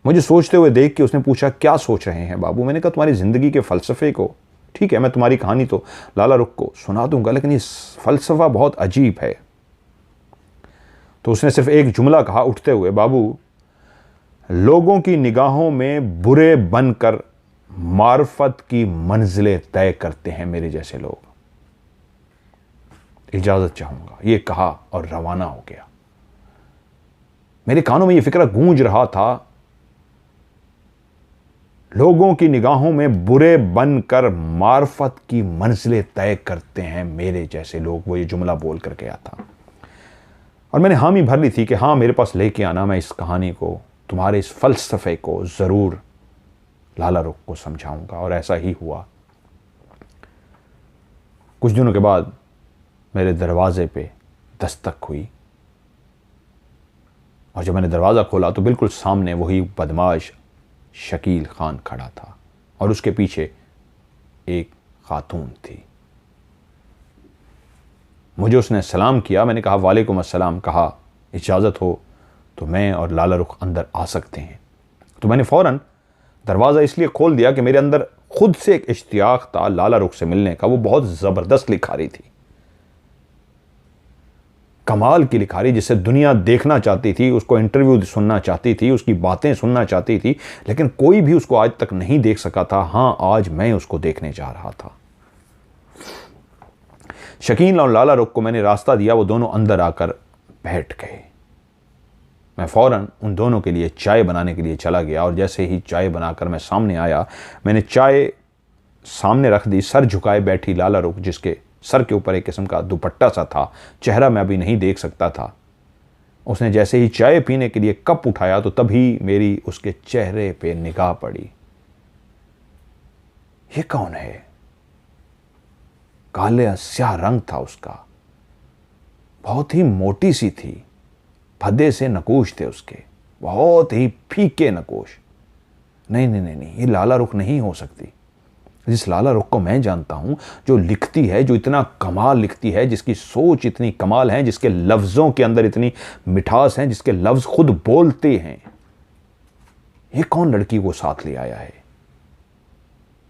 मुझे सोचते हुए देख के उसने पूछा, क्या सोच रहे हैं बाबू? मैंने कहा, तुम्हारी जिंदगी के फलसफे को, ठीक है मैं तुम्हारी कहानी तो लाला रुख को सुना दूंगा, लेकिन ये फलसफा बहुत अजीब है। तो उसने सिर्फ एक जुमला कहा उठते हुए, बाबू, लोगों की निगाहों में बुरे बनकर मार्फत की मंजिलें तय करते हैं मेरे जैसे लोग। इजाजत चाहूंगा, ये कहा और रवाना हो गया। मेरे कानों में ये फिक्र गूंज रहा था, लोगों की निगाहों में बुरे बनकर मार्फत की मंजिलें तय करते हैं मेरे जैसे लोग। वो ये जुमला बोल कर गया था और मैंने हामी भर ली थी कि हाँ मेरे पास लेके आना, मैं इस कहानी को, तुम्हारे इस फलसफे को ज़रूर लाला रुख को समझाऊंगा। और ऐसा ही हुआ। कुछ दिनों के बाद मेरे दरवाजे पे दस्तक हुई और जब मैंने दरवाज़ा खोला तो बिल्कुल सामने वही बदमाश शकील खान खड़ा था और उसके पीछे एक खातून थी। मुझे उसने सलाम किया, मैंने कहा वालेकुम अस्सलाम, कहा इजाज़त हो तो मैं और लाला रुख अंदर आ सकते हैं। तो मैंने फ़ौरन दरवाज़ा इसलिए खोल दिया कि मेरे अंदर खुद से एक इश्तियाक था लाला रुख से मिलने का। वो बहुत ज़बरदस्त लिखारी थी, कमाल की लिखारी, जिसे दुनिया देखना चाहती थी, उसको इंटरव्यू सुनना चाहती थी, उसकी बातें सुनना चाहती थी, लेकिन कोई भी उसको आज तक नहीं देख सका था। हाँ, आज मैं उसको देखने जा रहा था। शकील और लाला रुख को मैंने रास्ता दिया, वो दोनों अंदर आकर बैठ गए। मैं फ़ौरन उन दोनों के लिए चाय बनाने के लिए चला गया और जैसे ही चाय बनाकर मैं सामने आया, मैंने चाय सामने रख दी। सर झुकाए बैठी लाला रुख, जिसके सर के ऊपर एक किस्म का दुपट्टा सा था, चेहरा मैं अभी नहीं देख सकता था। उसने जैसे ही चाय पीने के लिए कप उठाया तो तभी मेरी उसके चेहरे पे निगाह पड़ी। ये कौन है? काले स्याह रंग था उसका, बहुत ही मोटी सी थी, भद्दे से नकोश थे उसके, बहुत ही फीके नकोश। नहीं नहीं नहीं नहीं, ये लाला रुख नहीं हो सकती। जिस लाला रुख को मैं जानता हूं, जो लिखती है, जो इतना कमाल लिखती है, जिसकी सोच इतनी कमाल है, जिसके लफ्ज़ों के अंदर इतनी मिठास है, जिसके लफ्ज़ खुद बोलते हैं, ये कौन लड़की को साथ ले आया है?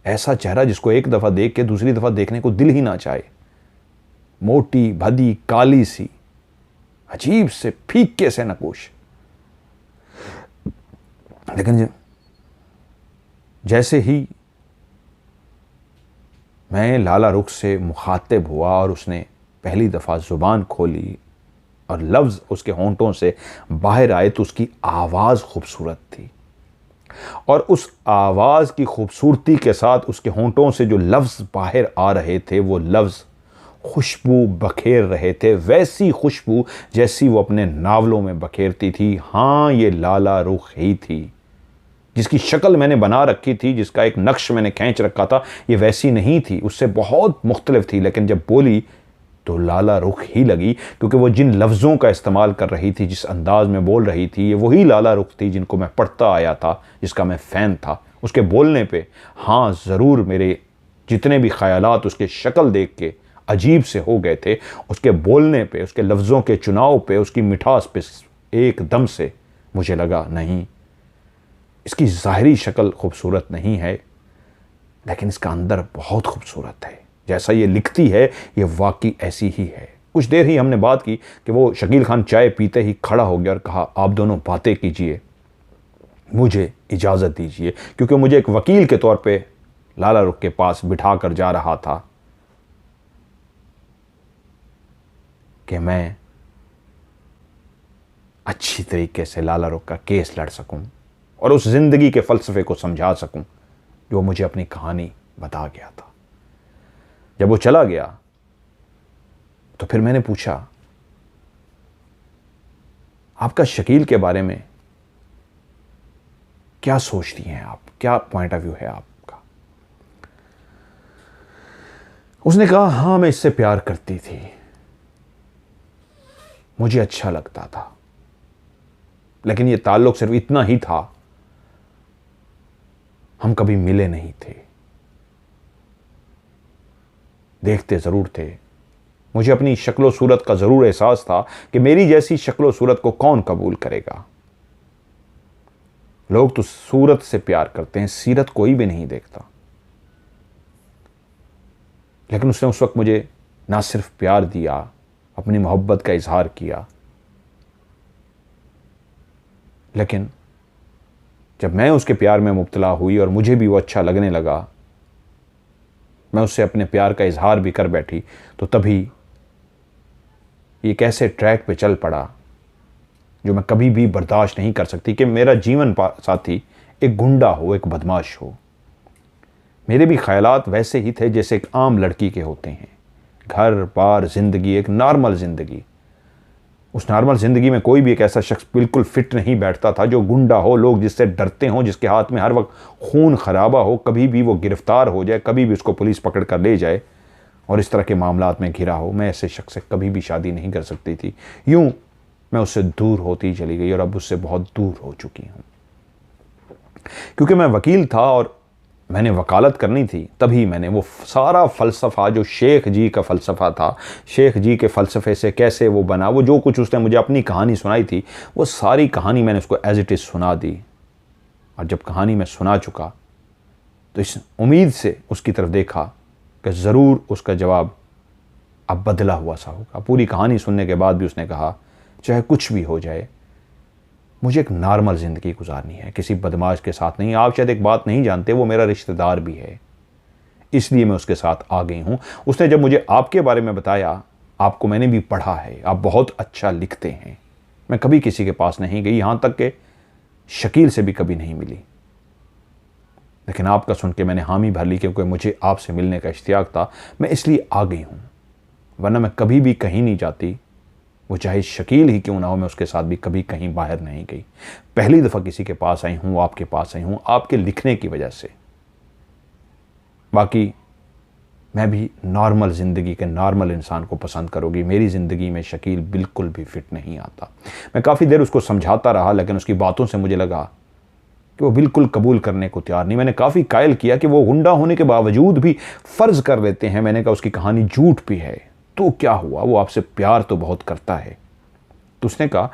ऐसा चेहरा जिसको एक दफ़ा देख के दूसरी दफ़ा देखने को दिल ही ना चाहे। मोटी भदी काली सी, अजीब से फीके से नकोश। लेकिन जैसे ही मैं लाला रुख से मुखातिब हुआ और उसने पहली दफ़ा ज़ुबान खोली और लफ्ज़ उसके होंठों से बाहर आए तो उसकी आवाज़ खूबसूरत थी और उस आवाज़ की खूबसूरती के साथ उसके होंठों से जो लफ्ज़ बाहर आ रहे थे वो लफ्ज़ खुशबू बखेर रहे थे, वैसी खुशबू जैसी वो अपने नावलों में बखेरती थी। हाँ, ये लाला रुख ही थी, जिसकी शक्ल मैंने बना रखी थी, जिसका एक नक्श मैंने खींच रखा था, ये वैसी नहीं थी, उससे बहुत मुख्तलिफ थी। लेकिन जब बोली तो लाला रुख ही लगी, क्योंकि वो जिन लफ्ज़ों का इस्तेमाल कर रही थी, जिस अंदाज में बोल रही थी, ये वही लाला रुख थी जिनको मैं पढ़ता आया था, जिसका मैं फ़ैन था। उसके बोलने पे हाँ ज़रूर मेरे जितने भी ख़यालात उसके शक्ल देख के अजीब से हो गए थे, उसके बोलने पे, उसके लफ्ज़ों के चुनाव पे, उसकी मिठास पे एकदम से मुझे लगा नहीं, इसकी ज़ाहिरी शक्ल खूबसूरत नहीं है, लेकिन इसका अंदर बहुत खूबसूरत है। जैसा ये लिखती है ये वाकई ऐसी ही है। कुछ देर ही हमने बात की कि वो शकील खान चाय पीते ही खड़ा हो गया और कहा, आप दोनों बातें कीजिए, मुझे इजाज़त दीजिए, क्योंकि मुझे एक वकील के तौर पे लाला रुख के पास बिठा कर जा रहा था कि मैं अच्छी तरीके से लाला रुख का केस लड़ सकूं और उस ज़िंदगी के फ़लसफ़े को समझा सकूं जो मुझे अपनी कहानी बता गया था। जब वो चला गया तो फिर मैंने पूछा, आपका शकील के बारे में क्या सोचती हैं आप, क्या पॉइंट ऑफ व्यू है आपका? उसने कहा, हाँ मैं इससे प्यार करती थी, मुझे अच्छा लगता था, लेकिन ये ताल्लुक सिर्फ इतना ही था, हम कभी मिले नहीं थे, देखते ज़रूर थे। मुझे अपनी शक्लो सूरत का ज़रूर एहसास था कि मेरी जैसी शक्लो सूरत को कौन कबूल करेगा। लोग तो सूरत से प्यार करते हैं, सीरत कोई भी नहीं देखता। लेकिन उसने उस वक्त मुझे ना सिर्फ प्यार दिया, अपनी मोहब्बत का इजहार किया, लेकिन जब मैं उसके प्यार में मुब्तला हुई और मुझे भी वो अच्छा लगने लगा, मैं उससे अपने प्यार का इजहार भी कर बैठी, तो तभी ये कैसे ट्रैक पे चल पड़ा जो मैं कभी भी बर्दाश्त नहीं कर सकती कि मेरा जीवन साथी एक गुंडा हो, एक बदमाश हो। मेरे भी ख्यालात वैसे ही थे जैसे एक आम लड़की के होते हैं, घर बार ज़िंदगी, एक नॉर्मल ज़िंदगी। उस नॉर्मल ज़िंदगी में कोई भी एक ऐसा शख्स बिल्कुल फिट नहीं बैठता था जो गुंडा हो, लोग जिससे डरते हों, जिसके हाथ में हर वक्त खून खराबा हो, कभी भी वो गिरफ्तार हो जाए, कभी भी उसको पुलिस पकड़ कर ले जाए, और इस तरह के मामलात में घिरा हो, मैं ऐसे शख्स से कभी भी शादी नहीं कर सकती थी। यूं मैं उससे दूर होती चली गई और अब उससे बहुत दूर हो चुकी हूं। क्योंकि मैं वकील था और मैंने वकालत करनी थी, तभी मैंने वो सारा फ़लसफ़ा जो शेख जी का फ़लसफ़ा था, शेख जी के फ़लसफ़े से कैसे वो बना, वो जो कुछ उसने मुझे अपनी कहानी सुनाई थी, वो सारी कहानी मैंने उसको एज़ इट इज़ सुना दी। और जब कहानी मैं सुना चुका तो इस उम्मीद से उसकी तरफ देखा कि ज़रूर उसका जवाब अब बदला हुआ सा होगा। पूरी कहानी सुनने के बाद भी उसने कहा, चाहे कुछ भी हो जाए, मुझे एक नॉर्मल ज़िंदगी गुजारनी है, किसी बदमाश के साथ नहीं। आप शायद एक बात नहीं जानते, वो मेरा रिश्तेदार भी है, इसलिए मैं उसके साथ आ गई हूँ। उसने जब मुझे आपके बारे में बताया, आपको मैंने भी पढ़ा है, आप बहुत अच्छा लिखते हैं। मैं कभी किसी के पास नहीं गई, यहाँ तक कि शकील से भी कभी नहीं मिली, लेकिन आपका सुन के मैंने हामी भर ली, क्योंकि मुझे आपसे मिलने का इश्तियाक था। मैं इसलिए आ गई हूँ, वरना मैं कभी भी कहीं नहीं जाती। वो चाहे शकील ही क्यों ना हो, मैं उसके साथ भी कभी कहीं बाहर नहीं गई। पहली दफ़ा किसी के पास आई हूँ, आपके पास आई हूँ, आपके लिखने की वजह से। बाकी मैं भी नॉर्मल ज़िंदगी के नॉर्मल इंसान को पसंद करूँगी। मेरी ज़िंदगी में शकील बिल्कुल भी फिट नहीं आता। मैं काफ़ी देर उसको समझाता रहा, लेकिन उसकी बातों से मुझे लगा कि वो बिल्कुल कबूल करने को तैयार नहीं। मैंने काफ़ी कायल किया कि वो गुंडा होने के बावजूद भी फ़र्ज़ कर लेते हैं। मैंने कहा उसकी कहानी झूठ भी है तो क्या हुआ, वो आपसे प्यार तो बहुत करता है। तो उसने कहा,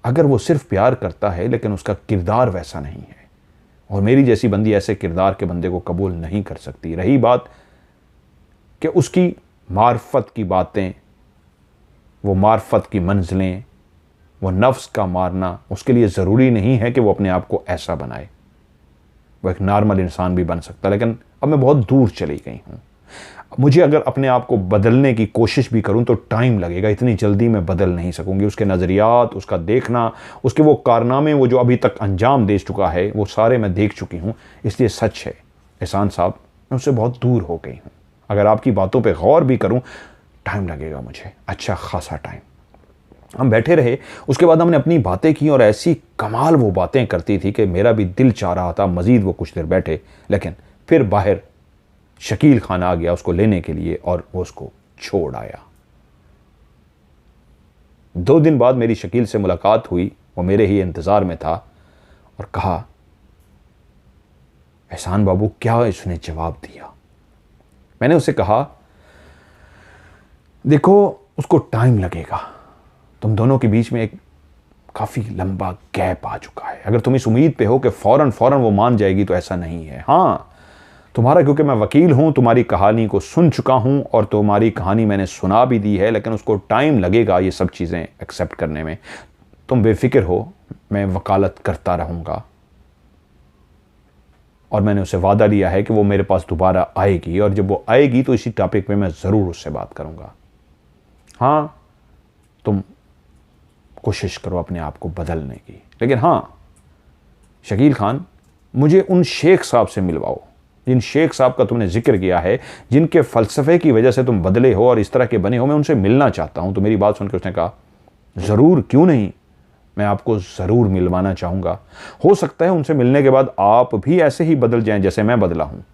अगर वो सिर्फ प्यार करता है लेकिन उसका किरदार वैसा नहीं है, और मेरी जैसी बंदी ऐसे किरदार के बंदे को कबूल नहीं कर सकती। रही बात कि उसकी मार्फत की बातें, वो मार्फत की मंजिलें, वो नफ्स का मारना, उसके लिए ज़रूरी नहीं है कि वो अपने आप को ऐसा बनाए। वो एक नॉर्मल इंसान भी बन सकता है। लेकिन अब मैं बहुत दूर चली गई हूँ। मुझे अगर अपने आप को बदलने की कोशिश भी करूं तो टाइम लगेगा, इतनी जल्दी मैं बदल नहीं सकूंगी। उसके नज़रियात, उसका देखना, उसके वो कारनामे, वो जो अभी तक अंजाम दे चुका है, वो सारे मैं देख चुकी हूं। इसलिए सच है एहसान साहब, मैं उससे बहुत दूर हो गई हूं। अगर आपकी बातों पे गौर भी करूं, टाइम लगेगा मुझे, अच्छा खासा टाइम। हम बैठे रहे, उसके बाद हमने अपनी बातें की और ऐसी कमाल वो बातें करती थी कि मेरा भी दिल चाह रहा था मज़ीद वो कुछ देर बैठे। लेकिन फिर बाहर शकील खान आ गया उसको लेने के लिए और वो उसको छोड़ आया। 2 दिन बाद मेरी शकील से मुलाकात हुई, वो मेरे ही इंतज़ार में था और कहा, एहसान बाबू क्या इसने जवाब दिया। मैंने उसे कहा, देखो उसको टाइम लगेगा, तुम दोनों के बीच में एक काफ़ी लंबा गैप आ चुका है। अगर तुम इस उम्मीद पे हो कि फ़ौरन वो मान जाएगी तो ऐसा नहीं है। हाँ, तुम्हारा, क्योंकि मैं वकील हूँ, तुम्हारी कहानी को सुन चुका हूँ और तुम्हारी कहानी मैंने सुना भी दी है, लेकिन उसको टाइम लगेगा ये सब चीज़ें एक्सेप्ट करने में। तुम बेफिक्र हो, मैं वकालत करता रहूँगा। और मैंने उसे वादा लिया है कि वो मेरे पास दोबारा आएगी, और जब वो आएगी तो इसी टॉपिक पे मैं ज़रूर उससे बात करूँगा। हाँ, तुम कोशिश करो अपने आप को बदलने की, लेकिन हाँ शकील खान, मुझे उन शेख साहब से मिलवाओ जिन शेख साहब का तुमने जिक्र किया है, जिनके फ़लसफ़े की वजह से तुम बदले हो और इस तरह के बने हो। मैं उनसे मिलना चाहता हूँ। तो मेरी बात सुनकर उसने कहा, ज़रूर, क्यों नहीं, मैं आपको ज़रूर मिलवाना चाहूँगा। हो सकता है उनसे मिलने के बाद आप भी ऐसे ही बदल जाएं जैसे मैं बदला हूँ।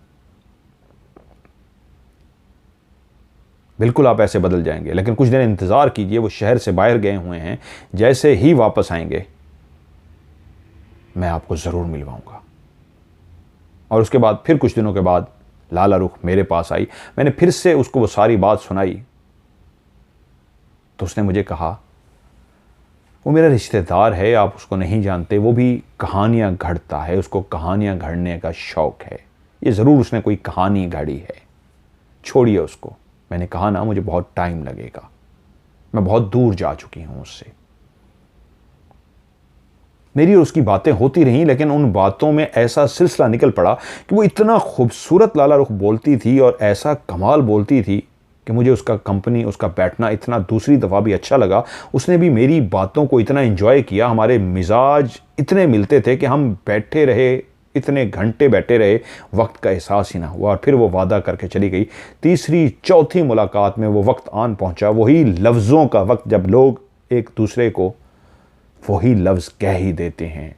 बिल्कुल आप ऐसे बदल जाएंगे, लेकिन कुछ दिन इंतज़ार कीजिए। वो शहर से बाहर गए हुए हैं, जैसे ही वापस आएंगे मैं आपको ज़रूर मिलवाऊँगा। और उसके बाद फिर कुछ दिनों के बाद लाला रुख मेरे पास आई। मैंने फिर से उसको वो सारी बात सुनाई तो उसने मुझे कहा, वो मेरा रिश्तेदार है, आप उसको नहीं जानते, वो भी कहानियाँ घड़ता है, उसको कहानियाँ घड़ने का शौक़ है। ये ज़रूर उसने कोई कहानी घड़ी है, छोड़िए उसको। मैंने कहा ना, मुझे बहुत टाइम लगेगा, मैं बहुत दूर जा चुकी हूँ उससे। मेरी और उसकी बातें होती रहीं, लेकिन उन बातों में ऐसा सिलसिला निकल पड़ा कि वो इतना खूबसूरत लाला रुख बोलती थी और ऐसा कमाल बोलती थी कि मुझे उसका कंपनी, उसका बैठना इतना दूसरी दफ़ा भी अच्छा लगा। उसने भी मेरी बातों को इतना एंजॉय किया, हमारे मिजाज इतने मिलते थे कि हम बैठे रहे, इतने घंटे बैठे रहे, वक्त का एहसास ही ना हुआ। और फिर वो वादा करके चली गई। तीसरी चौथी मुलाकात में वो वक्त आन पहुंचा, वही लफ्ज़ों का वक्त, जब लोग एक दूसरे को वही लफ्ज़ कह ही देते हैं,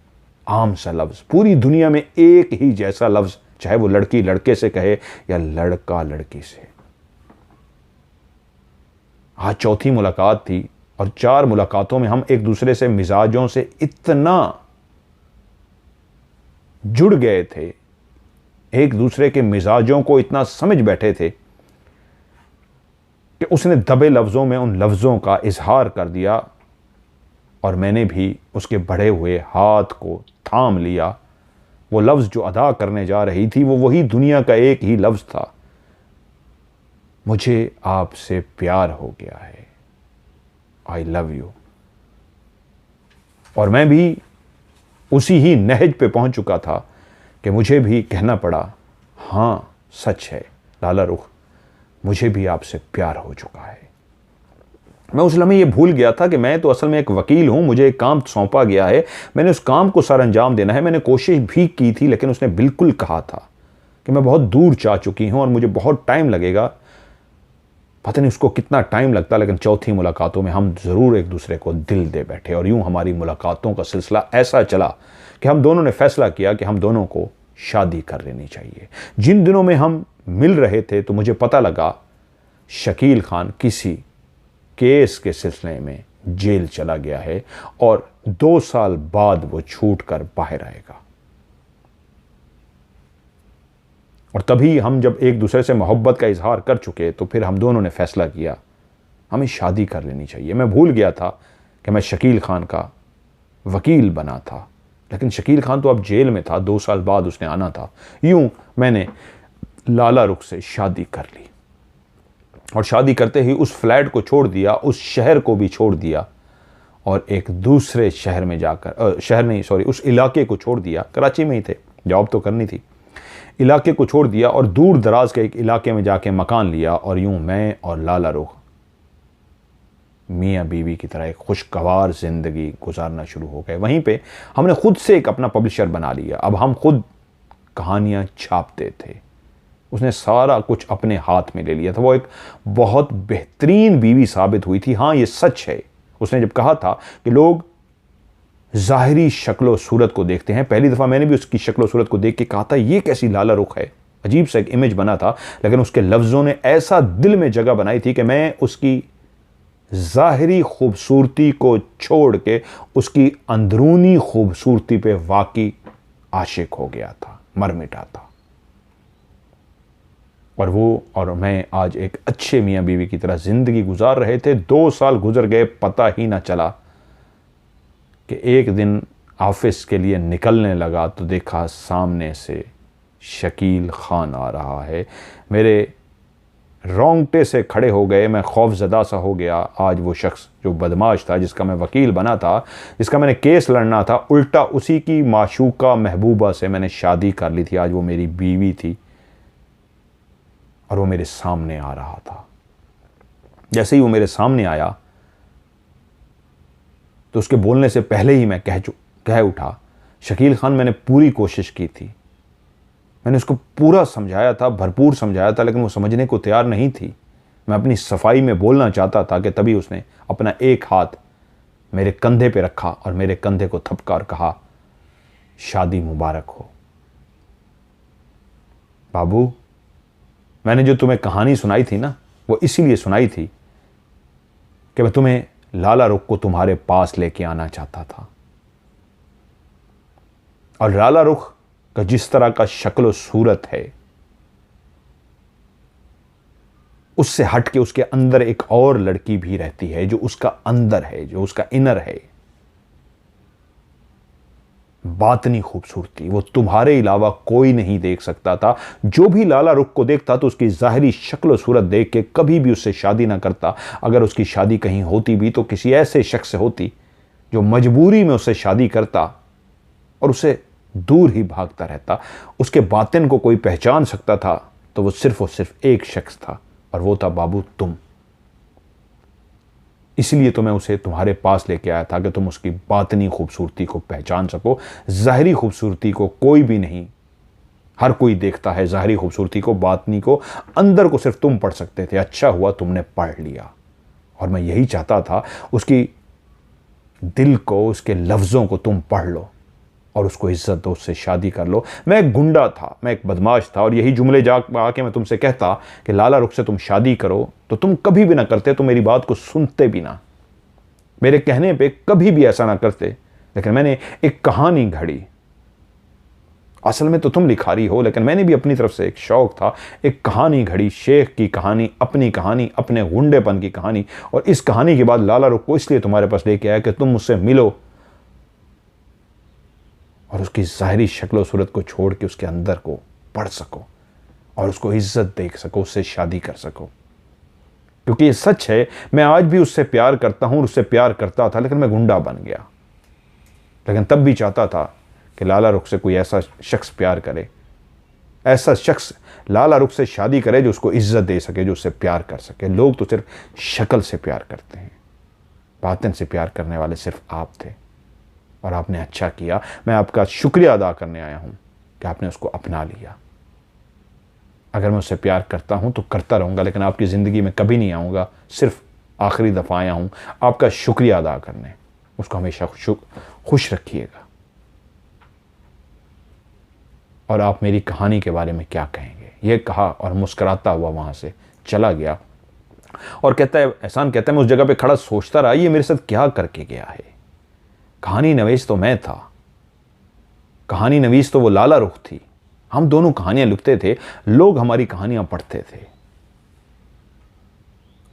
आम सा लफ्ज़, पूरी दुनिया में एक ही जैसा लफ्ज़ चाहे वो लड़की लड़के से कहे या लड़का लड़की से। आज चौथी मुलाकात थी और 4 मुलाकातों में हम एक दूसरे से मिजाजों से इतना जुड़ गए थे, एक दूसरे के मिजाजों को इतना समझ बैठे थे कि उसने दबे लफ्ज़ों में उन लफ्ज़ों का इजहार कर दिया और मैंने भी उसके बढ़े हुए हाथ को थाम लिया। वो लफ्ज़ जो अदा करने जा रही थी वो वही दुनिया का एक ही लफ्ज़ था, मुझे आपसे प्यार हो गया है, आई लव यू। और मैं भी उसी ही नहज पे पहुंच चुका था कि मुझे भी कहना पड़ा, हाँ सच है लाला रुख, मुझे भी आपसे प्यार हो चुका है। मैं उस लम्हे ये भूल गया था कि मैं तो असल में एक वकील हूं, मुझे एक काम सौंपा गया है, मैंने उस काम को सर अंजाम देना है। मैंने कोशिश भी की थी, लेकिन उसने बिल्कुल कहा था कि मैं बहुत दूर जा चुकी हूं और मुझे बहुत टाइम लगेगा। पता नहीं उसको कितना टाइम लगता, लेकिन चौथी मुलाकातों में हम ज़रूर एक दूसरे को दिल दे बैठे और यूं हमारी मुलाकातों का सिलसिला ऐसा चला कि हम दोनों ने फैसला किया कि हम दोनों को शादी कर लेनी चाहिए। जिन दिनों में हम मिल रहे थे तो मुझे पता लगा शकील खान किसी केस के सिलसिले में जेल चला गया है और 2 साल बाद वो छूट कर बाहर आएगा। और तभी हम जब एक दूसरे से मोहब्बत का इजहार कर चुके तो फिर हम दोनों ने फैसला किया हमें शादी कर लेनी चाहिए। मैं भूल गया था कि मैं शकील खान का वकील बना था, लेकिन शकील खान तो अब जेल में था, 2 साल बाद उसने आना था। यूं मैंने लाला रुख से शादी कर ली और शादी करते ही उस फ्लैट को छोड़ दिया, उस शहर को भी छोड़ दिया और एक दूसरे शहर में जाकर उस इलाके को छोड़ दिया। कराची में ही थे, जॉब तो करनी थी। इलाके को छोड़ दिया और दूर दराज के एक इलाके में जाके मकान लिया और यूं मैं और लाला रुख मियाँ बीवी की तरह एक खुशगवार ज़िंदगी गुजारना शुरू हो गए। वहीं पे हमने खुद से एक अपना पब्लिशर बना लिया। अब हम खुद कहानियाँ छापते थे। उसने सारा कुछ अपने हाथ में ले लिया था। वो एक बहुत बेहतरीन बीवी साबित हुई थी। हाँ, ये सच है, उसने जब कहा था कि लोग ज़ाहिरी शक्ल सूरत को देखते हैं, पहली दफ़ा मैंने भी उसकी शक्ल सूरत को देख के कहा था ये कैसी लाला रुख है। अजीब सा एक इमेज बना था, लेकिन उसके लफ्ज़ों ने ऐसा दिल में जगह बनाई थी कि मैं उसकी ज़ाहिरी खूबसूरती को छोड़ के उसकी अंदरूनी खूबसूरती पे वाकई आशिक हो गया था, मर मिटा था। और वो और मैं आज एक अच्छे मियाँ बीवी की तरह ज़िंदगी गुजार रहे थे। 2 साल गुजर गए, पता ही ना चला कि एक दिन ऑफिस के लिए निकलने लगा तो देखा सामने से शकील खान आ रहा है। मेरे रोंगटे से खड़े हो गए, मैं खौफजदा सा हो गया। आज वो शख्स जो बदमाश था, जिसका मैं वकील बना था, जिसका मैंने केस लड़ना था, उल्टा उसी की माशूका महबूबा से मैंने शादी कर ली थी। आज वो मेरी बीवी थी और वो मेरे सामने आ रहा था। जैसे ही वो मेरे सामने आया तो उसके बोलने से पहले ही मैं कह उठा, शकील खान, मैंने पूरी कोशिश की थी, मैंने उसको पूरा समझाया था, भरपूर समझाया था, लेकिन वो समझने को तैयार नहीं थी। मैं अपनी सफाई में बोलना चाहता था कि तभी उसने अपना एक हाथ मेरे कंधे पे रखा और मेरे कंधे को थपका और कहा, शादी मुबारक हो। बाबू, मैंने जो तुम्हें कहानी सुनाई थी ना, वो इसीलिए सुनाई थी कि मैं तुम्हें लाला रुख को तुम्हारे पास लेके आना चाहता था। और लाला रुख का जिस तरह का शक्ल सूरत है, उससे हट के उसके अंदर एक और लड़की भी रहती है जो उसका अंदर है, जो उसका इनर है, बातनी खूबसूरती। वो तुम्हारे अलावा कोई नहीं देख सकता था। जो भी लाला रुख को देखता तो उसकी ज़ाहिरी शक्ल सूरत देख के कभी भी उससे शादी ना करता। अगर उसकी शादी कहीं होती भी तो किसी ऐसे शख्स से होती जो मजबूरी में उससे शादी करता और उससे दूर ही भागता रहता। उसके बातिन को कोई पहचान सकता था तो वो सिर्फ और सिर्फ एक शख्स था, और वो था बाबू, तुम। इसलिए तो मैं उसे तुम्हारे पास लेके आया था कि तुम उसकी बातनी खूबसूरती को पहचान सको। ज़ाहिरी खूबसूरती को कोई भी नहीं, हर कोई देखता है ज़ाहिरी खूबसूरती को, बातनी को, अंदर को सिर्फ तुम पढ़ सकते थे। अच्छा हुआ तुमने पढ़ लिया। और मैं यही चाहता था, उसकी दिल को, उसके लफ्ज़ों को तुम पढ़ लो और उसको इज्जत दो, उससे शादी कर लो। मैं एक गुंडा था, मैं एक बदमाश था, और यही जुमले जा आके मैं तुमसे कहता कि लाला रुख से तुम शादी करो, तो तुम कभी भी ना करते, तुम मेरी बात को सुनते भी ना, मेरे कहने पे कभी भी ऐसा ना करते। लेकिन मैंने एक कहानी घड़ी। असल में तो तुम लिखारी हो, लेकिन मैंने भी अपनी तरफ से एक शौक था, एक कहानी घड़ी, शेख की कहानी, अपने गुंडेपन की कहानी। और इस कहानी के बाद लाला रुख को इसलिए तुम्हारे पास लेके आया कि तुम मुझसे मिलो और उसकी ज़ाहिरी शक्ल सूरत को छोड़ के उसके अंदर को पढ़ सको और उसको इज्जत देख सको, उससे शादी कर सको। क्योंकि ये सच है, मैं आज भी उससे प्यार करता हूं, उससे प्यार करता था, लेकिन मैं गुंडा बन गया। लेकिन तब भी चाहता था कि लाला रुख से कोई ऐसा शख्स प्यार करे, ऐसा शख्स लाला रुख से शादी करे जो उसको इज्जत दे सके, जो उससे प्यार कर सके। लोग तो सिर्फ शक्ल से प्यार करते हैं, बातिन से प्यार करने वाले सिर्फ आप थे। और आपने अच्छा किया, मैं आपका शुक्रिया अदा करने आया हूं कि आपने उसको अपना लिया। अगर मैं उससे प्यार करता हूं तो करता रहूंगा, लेकिन आपकी ज़िंदगी में कभी नहीं आऊँगा, सिर्फ आखिरी दफ़ा आया हूं आपका शुक्रिया अदा करने। उसको हमेशा खुश रखिएगा। और आप मेरी कहानी के बारे में क्या कहेंगे, ये कहा और मुस्कुराता हुआ वहाँ से चला गया। और कहता है, एहसान कहता है, मैं उस जगह पे खड़ा सोचता रहा, ये मेरे साथ क्या करके गया है। कहानी नवीस तो मैं था, कहानी नवीस तो वो लाला रुख थी। हम दोनों कहानियां लिखते थे, लोग हमारी कहानियां पढ़ते थे,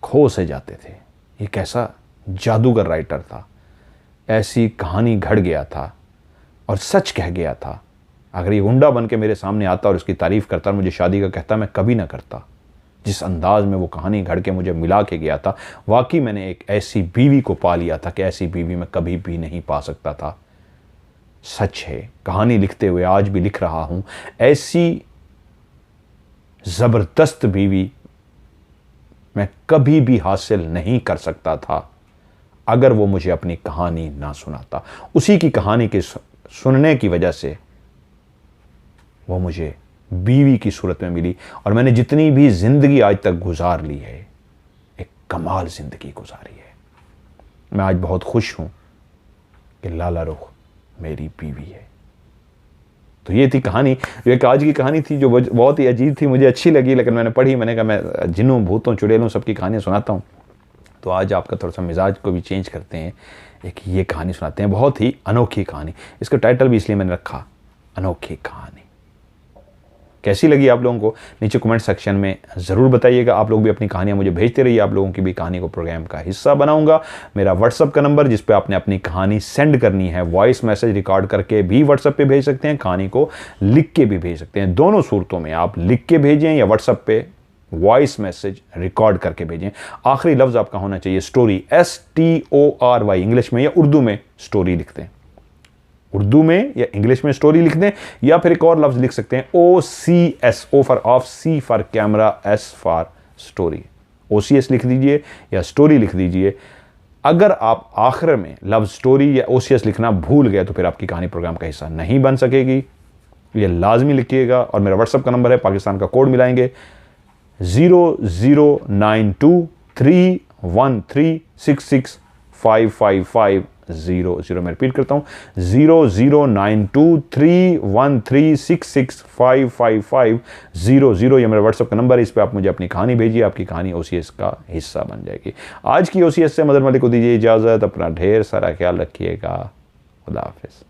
खो से जाते थे। ये कैसा जादूगर राइटर था, ऐसी कहानी घड़ गया था और सच कह गया था। अगर ये गुंडा बन के मेरे सामने आता और उसकी तारीफ करता और मुझे शादी का कहता, मैं कभी ना करता। जिस अंदाज में वो कहानी घड़ के मुझे मिला के गया था, वाकई मैंने एक ऐसी बीवी को पा लिया था कि ऐसी बीवी मैं कभी भी नहीं पा सकता था। सच है, कहानी लिखते हुए आज भी लिख रहा हूं, ऐसी जबरदस्त बीवी मैं कभी भी हासिल नहीं कर सकता था अगर वो मुझे अपनी कहानी ना सुनाता। उसी की कहानी के सुनने की वजह से वो मुझे बीवी की सूरत में मिली। और मैंने जितनी भी जिंदगी आज तक गुजार ली है, एक कमाल जिंदगी गुजारी है। मैं आज बहुत खुश हूं कि लाला रुख मेरी बीवी है। तो ये थी कहानी, जो एक आज की कहानी थी, जो बहुत ही अजीब थी, मुझे अच्छी लगी, लेकिन मैंने पढ़ी, मैंने कहा मैं जिन्हों भूतों चुड़ैलों सबकी कहानियां सुनाता हूं, तो आज आपका थोड़ा सा मिजाज को भी चेंज करते हैं, एक ये कहानी सुनाते हैं, बहुत ही अनोखी कहानी। इसका टाइटल भी इसलिए मैंने रखा, अनोखी कहानी। कैसी लगी आप लोगों को नीचे कमेंट सेक्शन में ज़रूर बताइएगा। आप लोग भी अपनी कहानियां मुझे भेजते रहिए, आप लोगों की भी कहानी को प्रोग्राम का हिस्सा बनाऊंगा। मेरा व्हाट्सअप का नंबर, जिस पे आपने अपनी कहानी सेंड करनी है, वॉइस मैसेज रिकॉर्ड करके भी व्हाट्सअप पे भेज सकते हैं, कहानी को लिख के भी भेज सकते हैं। दोनों सूरतों में आप लिख के भेजें या व्हाट्सअप पे वॉइस मैसेज रिकॉर्ड करके भेजें। आखिरी लफ्ज़ आपका होना चाहिए स्टोरी, STORY, इंग्लिश में या उर्दू में स्टोरी लिखते हैं, उर्दू में या इंग्लिश में स्टोरी लिख दें, या फिर एक और लफ्ज़ लिख सकते हैं OCS, O for of, C for camera, S for story. OCS लिख दीजिए या स्टोरी लिख दीजिए। अगर आप आखिर में लफ्ज़ स्टोरी या OCS लिखना भूल गए तो फिर आपकी कहानी प्रोग्राम का हिस्सा नहीं बन सकेगी। ये लाजमी लिखिएगा। और मेरा व्हाट्सअप का नंबर है, पाकिस्तान का कोड मिलाएंगे 00923136655500। मैं रिपीट करता हूँ 00923136655500। ये मेरा व्हाट्सएप का नंबर है, इस पर आप मुझे अपनी कहानी भेजिए, आपकी कहानी OCS का हिस्सा बन जाएगी। आज की OCS से मदर मलिक को दीजिए इजाज़त। अपना ढेर सारा ख्याल रखिएगा। खुदा हाफिज़।